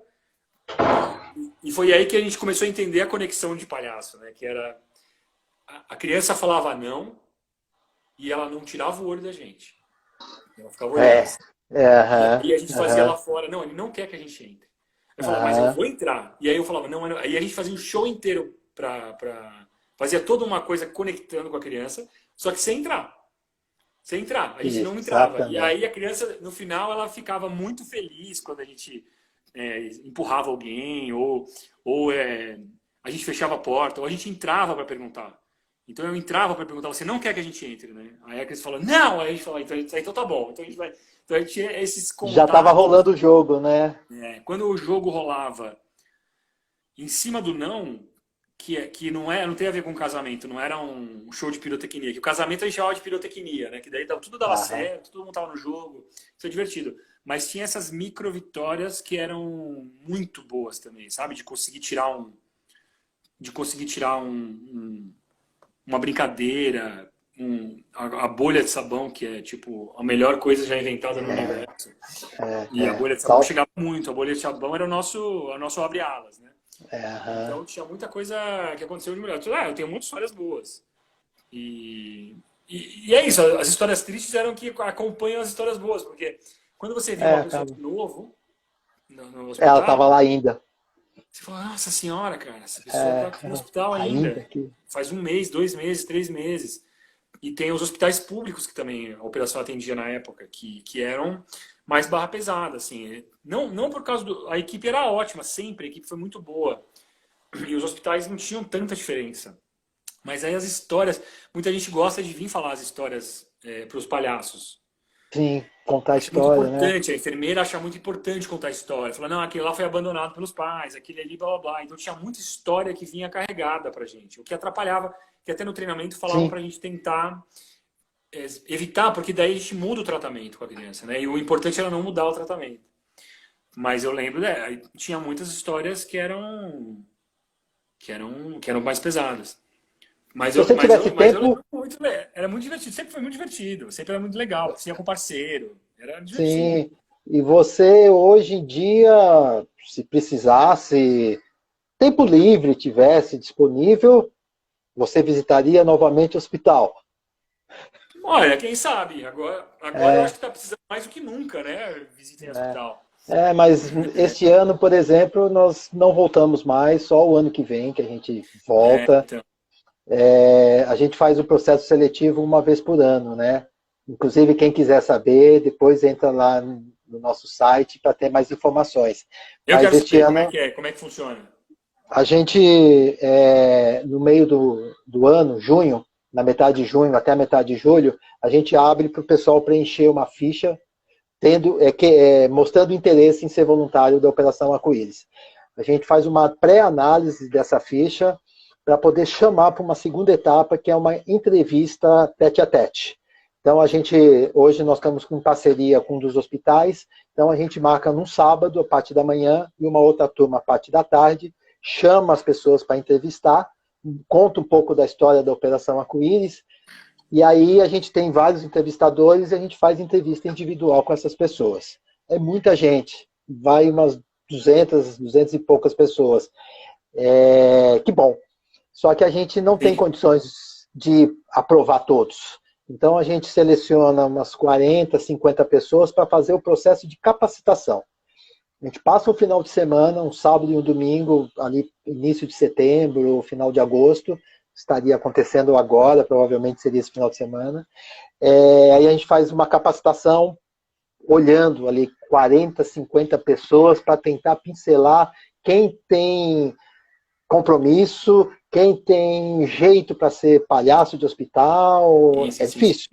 E foi aí que a gente começou a entender a conexão de palhaço, né? Que era... A criança falava não e ela não tirava o olho da gente. Ela ficava olhando. E a gente fazia lá fora, não, ele não quer que a gente entre. Eu falava, mas eu vou entrar. E aí eu falava, não. Aí a gente fazia o show inteiro fazia toda uma coisa conectando com a criança, só que sem entrar. Sem entrar, a gente Isso, não entrava. exatamente. E aí a criança, no final, ela ficava muito feliz quando a gente empurrava alguém, ou a gente fechava a porta, ou a gente entrava para perguntar. Então eu entrava para perguntar, você não quer que a gente entre, né? Aí a criança falou, não! Aí a gente falou, então tá bom. Então a gente vai. Então a gente tinha esses contatos. Já estava rolando o jogo, né? Quando o jogo rolava em cima do não, que não tem a ver com casamento, não era um show de pirotecnia, que o casamento a gente chamava de pirotecnia, né? Que daí tudo dava certo, todo mundo tava no jogo, isso é divertido. Mas tinha essas micro vitórias que eram muito boas também, sabe? De conseguir tirar uma brincadeira, a bolha de sabão, que é tipo a melhor coisa já inventada no universo. E a bolha de sabão chegava muito, a bolha de sabão era o nosso abre-alas, né? Então tinha muita coisa que aconteceu de melhor. Eu tenho muitas histórias boas. E é isso, as histórias tristes eram que acompanham as histórias boas, porque quando você vê uma pessoa de novo no hospital, ela estava lá ainda. Você fala, nossa senhora, cara, essa pessoa está aqui no hospital ainda. Faz 1 mês, 2 meses, 3 meses. E tem os hospitais públicos que também a operação atendia na época, que eram mais barra pesada, assim. Não por causa a equipe era ótima, sempre, a equipe foi muito boa. E os hospitais não tinham tanta diferença. Mas aí as histórias, muita gente gosta de vir falar as histórias para os palhaços. Sim, contar a história, muito importante, né? A enfermeira acha muito importante contar a história. Fala, não, aquele lá foi abandonado pelos pais, aquele ali, blá, blá, blá. Então tinha muita história que vinha carregada pra gente, o que atrapalhava, que até no treinamento falavam pra gente tentar evitar, porque daí a gente muda o tratamento com a criança, né? E o importante era não mudar o tratamento. Mas eu lembro, tinha muitas histórias que eram mais pesadas. Mas eu lembro muito, era muito divertido, sempre foi muito divertido, sempre era muito legal, tinha com parceiro, era divertido. Sim, e você hoje em dia, se precisasse, tempo livre tivesse disponível, você visitaria novamente o hospital? Olha, quem sabe, agora eu acho que está precisando mais do que nunca, né, visita em hospital. Mas este ano, por exemplo, nós não voltamos mais, só o ano que vem que a gente volta. Então. A gente faz o processo seletivo uma vez por ano, né? Inclusive, quem quiser saber, depois entra lá no nosso site para ter mais informações. Eu quero saber como é que funciona. A gente, no meio do ano, junho, na metade de junho até a metade de julho, a gente abre para o pessoal preencher uma ficha mostrando interesse em ser voluntário da Operação Arco-Íris. A gente faz uma pré-análise dessa ficha para poder chamar para uma segunda etapa, que é uma entrevista tete-a-tete. Então, hoje nós estamos com parceria com um dos hospitais, então a gente marca num sábado, a parte da manhã, e uma outra turma, a parte da tarde, chama as pessoas para entrevistar, conta um pouco da história da Operação Arco-Íris, e aí a gente tem vários entrevistadores e a gente faz entrevista individual com essas pessoas. É muita gente, vai umas 200 e poucas pessoas. Que bom. Só que a gente não tem condições de aprovar todos. Então a gente seleciona umas 40, 50 pessoas para fazer o processo de capacitação. A gente passa um final de semana, um sábado e um domingo, ali início de setembro, final de agosto, estaria acontecendo agora, provavelmente seria esse final de semana. Aí a gente faz uma capacitação olhando ali 40, 50 pessoas para tentar pincelar quem tem compromisso, quem tem jeito para ser palhaço de hospital. Difícil.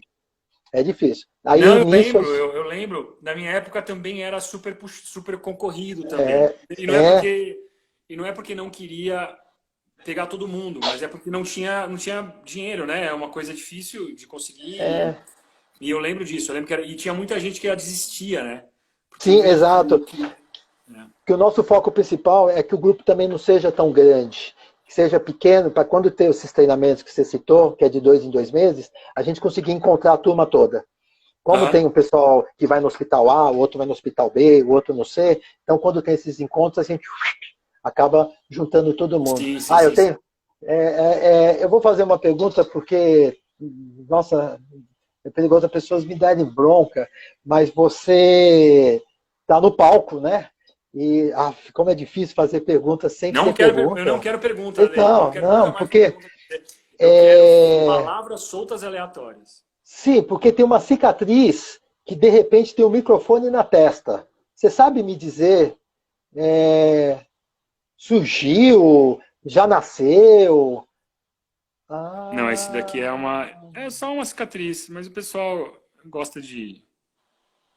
É difícil. Aí, eu lembro, na minha época também era super concorrido também. E não é porque não queria pegar todo mundo, mas é porque não tinha dinheiro, né? É uma coisa difícil de conseguir. E eu lembro disso, e tinha muita gente que desistia, né? Sim, exato. Que o nosso foco principal é que o grupo também não seja tão grande, que seja pequeno, para quando ter esses treinamentos que você citou, que é de 2 em 2 meses, a gente conseguir encontrar a turma toda. Como tem um pessoal que vai no hospital A, o outro vai no hospital B, o outro no C, então quando tem esses encontros, a gente acaba juntando todo mundo. Eu vou fazer uma pergunta porque, nossa, é perigoso as pessoas me darem bronca, mas você está no palco, né? E como é difícil fazer perguntas sem Não ter quero, eu pergunta. não quero pergunta, Ale. Eu não Então, quero nunca não, mais fazer porque pergunta. Eu quero palavras soltas aleatórias. sim, porque tem uma cicatriz que de repente tem um microfone na testa. Você sabe me dizer, é, surgiu, já nasceu? Não, esse daqui Ah, é só uma cicatriz, mas o pessoal gosta de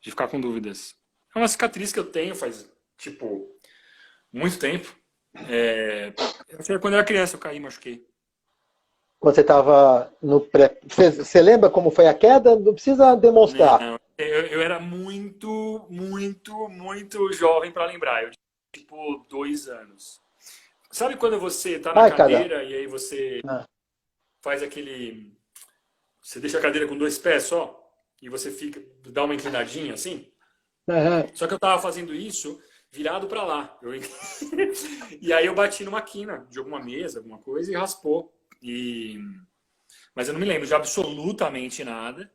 ficar com dúvidas. É uma cicatriz que eu tenho faz, tipo, muito tempo. É, quando eu era criança, eu caí, machuquei. quando você estava no pré. Você lembra como foi a queda? Não precisa demonstrar. Não, eu era muito jovem para lembrar. Eu tinha, tipo, 2 anos. Sabe quando você tá na Ai, cara. cadeira e aí você Ah, faz aquele. Você deixa a cadeira com 2 pés só? E você fica, dá uma inclinadinha assim? aham. Só que eu tava fazendo isso virado para lá. E aí eu bati numa quina de alguma mesa, alguma coisa, e raspou. Mas eu não me lembro de absolutamente nada.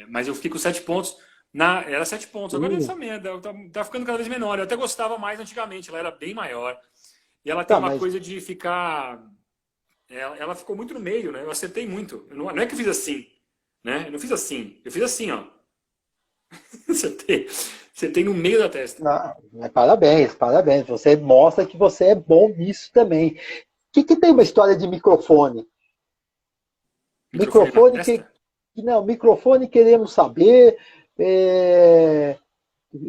Mas eu fiquei com 7 pontos. Era 7 pontos. Agora é Uh, essa merda. Tá ficando cada vez menor. Eu até gostava mais antigamente. Ela era bem maior. E ela tem tá, uma mas. coisa de ficar. Ela ficou muito no meio, né? Eu acertei muito. Não é que eu fiz assim, né? Eu não fiz assim. Eu fiz assim, ó. Acertei no meio da testa. Não, mas parabéns, parabéns. Você mostra que você é bom nisso também. O que tem uma história de microfone? Microfone na Microfone testa? não, microfone queremos saber.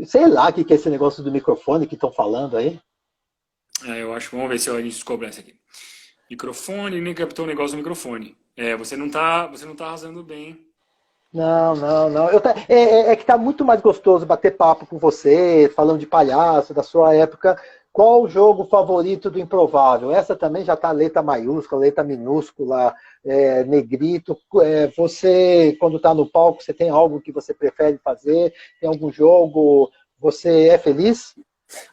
Sei lá o que é esse negócio do microfone que estão falando aí. Eu acho. Vamos ver se a gente descobre essa aqui. Microfone, nem captou o negócio do microfone. Você não tá arrasando bem. Não, não, não. É que tá muito mais gostoso bater papo com você, falando de palhaço, da sua época. Qual o jogo favorito do Improvável? Essa também já tá letra maiúscula, letra minúscula, negrito. Você, quando tá no palco, você tem algo que você prefere fazer? Tem algum jogo? Você é feliz?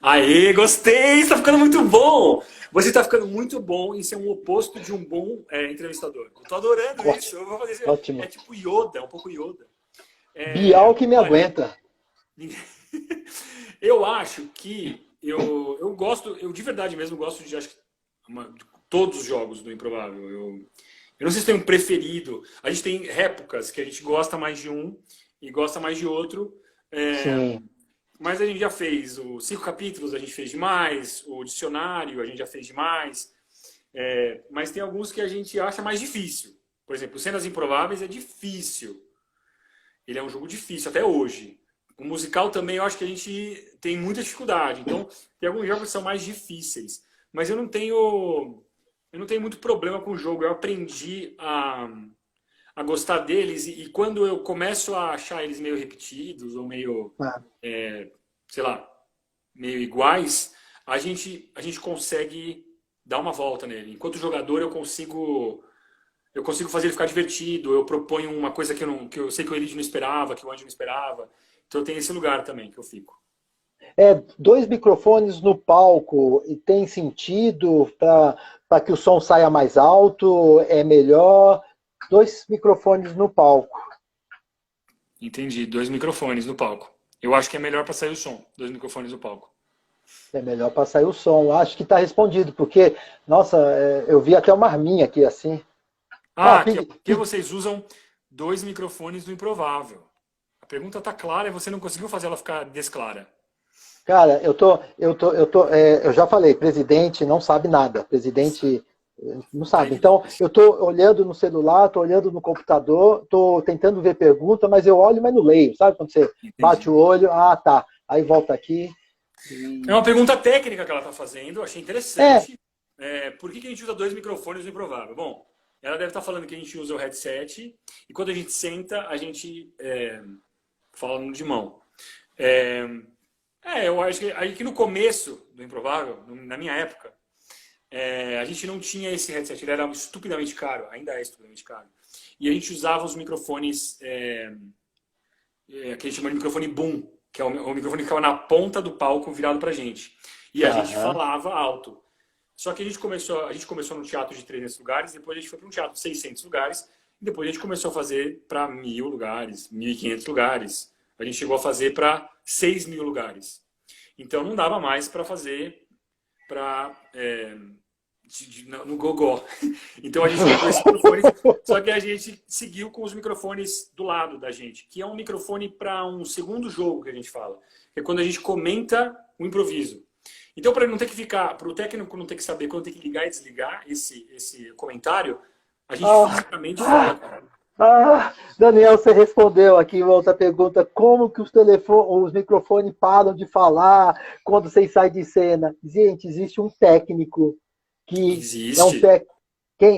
Aê, gostei! Está ficando muito bom! Você está ficando muito bom em ser um oposto de um bom entrevistador. Eu tô adorando isso. Ótimo, Eu vou fazer isso. É ótimo. tipo Yoda, um pouco Yoda. Bial que me Olha, aguenta. eu acho que eu gosto, eu de verdade mesmo gosto de, acho que, de todos os jogos do Improvável. Eu não sei se tem um preferido. A gente tem épocas que a gente gosta mais de um e gosta mais de outro. É, Sim. mas a gente já fez os 5 capítulos, a gente fez demais, o dicionário a gente já fez demais. Mas tem alguns que a gente acha mais difícil. Por exemplo, Cenas Improváveis é difícil. Ele é um jogo difícil até hoje. O musical também eu acho que a gente tem muita dificuldade. Então, tem alguns jogos que são mais difíceis. Mas eu não tenho muito problema com o jogo. Eu aprendi a gostar deles e quando eu começo a achar eles meio repetidos ou meio, Ah, sei lá, meio iguais, a gente consegue dar uma volta nele. Enquanto jogador eu consigo fazer ele ficar divertido, eu proponho uma coisa que eu sei que o Elite não esperava, que o Andy não esperava. Então tem esse lugar também que eu fico. dois microfones no palco e tem sentido para que o som saia mais alto? É melhor dois microfones no palco? Entendi. 2 microfones no palco. Eu acho que é melhor para sair o som. 2 microfones no palco. É melhor para sair o som. Acho que está respondido, porque, nossa, eu vi até uma arminha aqui assim. Ah, Aqui, ó. Por que vocês usam 2 microfones no Improvável? A pergunta tá clara e você não conseguiu fazer ela ficar desclara. cara, eu já falei, presidente não sabe nada. Presidente não Tá sabe. Então, evidente. eu estou olhando no celular, estou olhando no computador, estou tentando ver pergunta, mas eu olho, mas não leio. Sabe quando você bate Entendi. o olho, tá. Aí volta aqui. É uma pergunta técnica que ela está fazendo, eu achei É, interessante. Por que a gente usa 2 microfones no Improvável? Bom, ela deve estar falando que a gente usa o headset e quando a gente senta, a gente fala de mão. É, eu acho que aí que no começo do Improvável, na minha época, a gente não tinha esse headset, ele era estupidamente caro, ainda é estupidamente caro. E a gente usava os microfones, que a gente chama de microfone boom, que é o microfone que ficava na ponta do palco virado pra gente. E a gente aham. falava alto. Só que a gente começou no teatro de 300 lugares, depois a gente foi para um teatro de 600 lugares, e depois a gente começou a fazer para 1.000 lugares, 1.500 lugares. A gente chegou a fazer para 6.000 lugares. Então não dava mais para fazer no gogó. Então a gente comprou esse microfone, só que a gente seguiu com os microfones do lado da gente, que é um microfone para um segundo jogo que a gente fala, que é quando a gente comenta o improviso. Então, para ele não ter que ficar, para o técnico não ter que saber quando tem que ligar e desligar esse comentário, a gente fisicamente fala, cara. Daniel, você respondeu aqui outra pergunta. Como que os microfones param de falar quando vocês saem de cena? Gente, existe um técnico que Existe. é um técnico.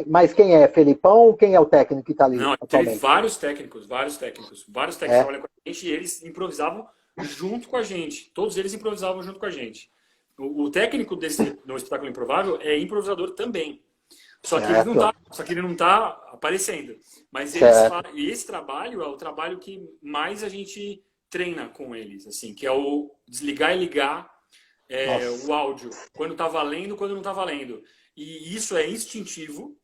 Mas quem é? Felipão? Quem é o técnico que está ali Não, atualmente? teve vários técnicos trabalham com a gente e eles improvisavam junto com a gente. Todos eles improvisavam junto com a gente. O técnico do espetáculo improvável é improvisador também. Só que ele não tá aparecendo. Mas esse trabalho é o trabalho que mais a gente treina com eles, assim, que é o desligar e ligar o áudio, quando tá valendo, quando não tá valendo. E isso é instintivo.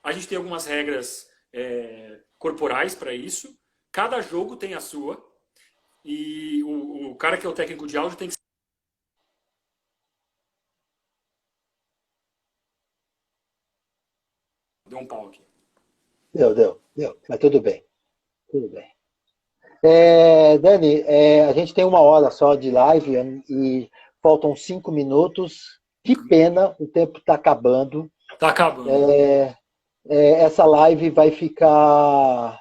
A gente tem algumas regras corporais para isso. Cada jogo tem a sua. E o cara que é o técnico de áudio tem que... Deu um pau aqui. Deu. Mas tudo bem. Tudo bem. Dani, a gente tem 1 hora só de live e faltam 5 minutos. Que pena, o tempo está acabando. Tá acabando. Essa live vai ficar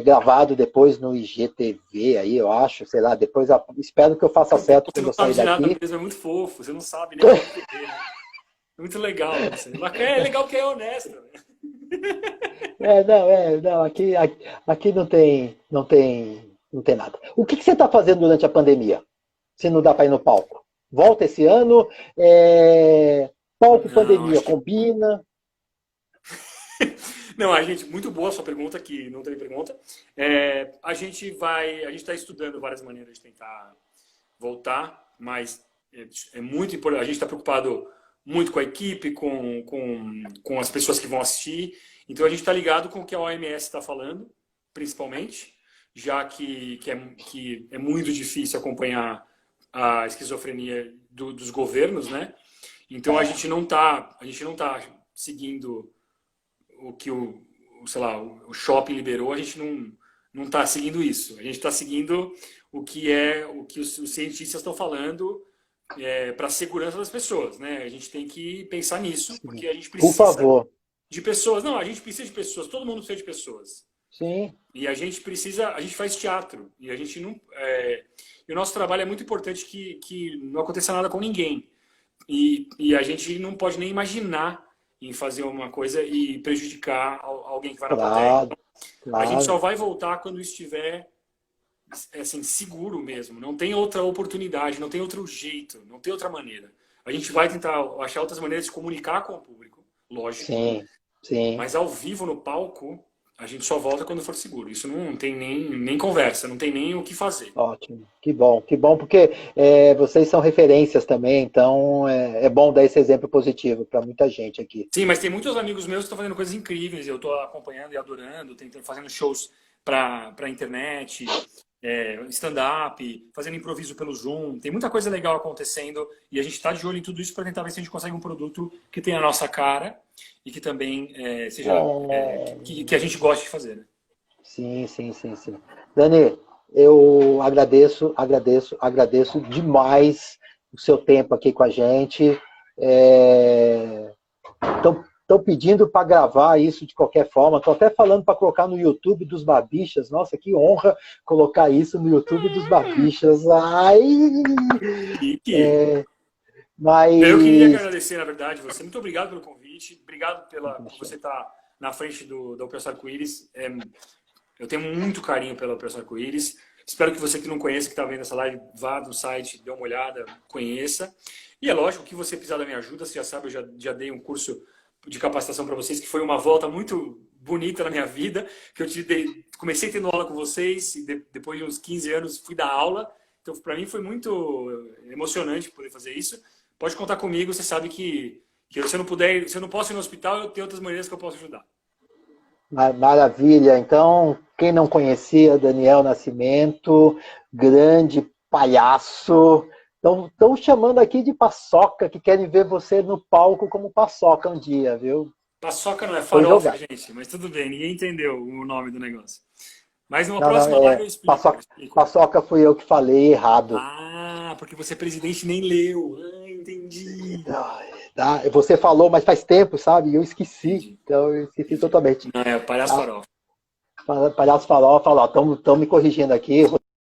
gravado depois no IGTV aí, eu acho, sei lá, depois espero que eu faça certo quando eu sair daqui. Você é muito fofo, você não sabe nem o que é. Muito legal. É legal que é honesto. Não, aqui não tem nada. O que você está fazendo durante a pandemia? Se não dá para ir no palco? Volta esse ano, palco, pandemia, combina? Não, muito boa a sua pergunta, que não teve pergunta. A gente está estudando várias maneiras de tentar voltar, mas é muito importante. A gente está preocupado muito com a equipe, com as pessoas que vão assistir. Então a gente está ligado com o que a OMS está falando, principalmente, já que é muito difícil acompanhar a esquizofrenia dos governos, né? Então a gente não tá seguindo o que o shopping liberou, a gente não está seguindo isso. A gente está seguindo o que os cientistas estão falando para a segurança das pessoas, né? A gente tem que pensar nisso, porque a gente precisa Por favor. de pessoas. Não, a gente precisa de pessoas, todo mundo precisa de pessoas. Sim. E a gente faz teatro, e a gente não... E o nosso trabalho é muito importante que não aconteça nada com ninguém. E a gente não pode nem imaginar em fazer uma coisa e prejudicar alguém que vai na plateia. Claro. A gente só vai voltar quando estiver assim, seguro mesmo. Não tem outra oportunidade, não tem outro jeito, não tem outra maneira. A gente vai tentar achar outras maneiras de comunicar com o público, lógico. Sim. Mas ao vivo, no palco, a gente só volta quando for seguro. Isso não tem nem conversa, não tem nem o que fazer. Ótimo, que bom, porque vocês são referências também, então é bom dar esse exemplo positivo para muita gente aqui. Sim, mas tem muitos amigos meus que estão fazendo coisas incríveis, eu estou acompanhando e adorando, fazendo shows para a internet, stand-up, fazendo improviso pelo Zoom, tem muita coisa legal acontecendo e a gente está de olho em tudo isso para tentar ver se a gente consegue um produto que tenha a nossa cara e que também seja que a gente goste de fazer. Né? Sim. Dani, eu agradeço demais o seu tempo aqui com a gente. Estão pedindo para gravar isso de qualquer forma. Estou até falando para colocar no YouTube dos Babichas. Nossa, que honra colocar isso no YouTube dos Babichas. Ai! Mas... Eu queria agradecer, na verdade, você. Muito obrigado pelo convite. Obrigado por você estar na frente da Operação Arco-Íris. Eu tenho muito carinho pela Operação Arco-Íris. Espero que você que não conhece, que está vendo essa live, vá no site, dê uma olhada, conheça. E é lógico que você precisar da minha ajuda. Você já sabe, eu já dei um curso de capacitação para vocês, que foi uma volta muito bonita na minha vida, que eu comecei tendo aula com vocês, e depois de uns 15 anos fui dar aula. Então, para mim foi muito emocionante poder fazer isso. Pode contar comigo, você sabe que se eu não posso ir no hospital, eu tenho outras maneiras que eu posso ajudar. Maravilha. Então, quem não conhecia Daniel Nascimento, grande palhaço. Estão chamando aqui de paçoca, que querem ver você no palco como paçoca um dia, viu? Paçoca não é Foi farofa, jogar. gente, mas tudo bem, ninguém entendeu o nome do negócio. Mas numa Não, não, próxima live eu explico. Eu explico. paçoca fui eu que falei errado. Ah, porque você é presidente e nem leu. Ah, entendi. Tá? Você falou, mas faz tempo, sabe? E eu esqueci. Entendi. Então eu esqueci totalmente. Não, é palhaço farofa. Palhaço farofa, estão me corrigindo aqui.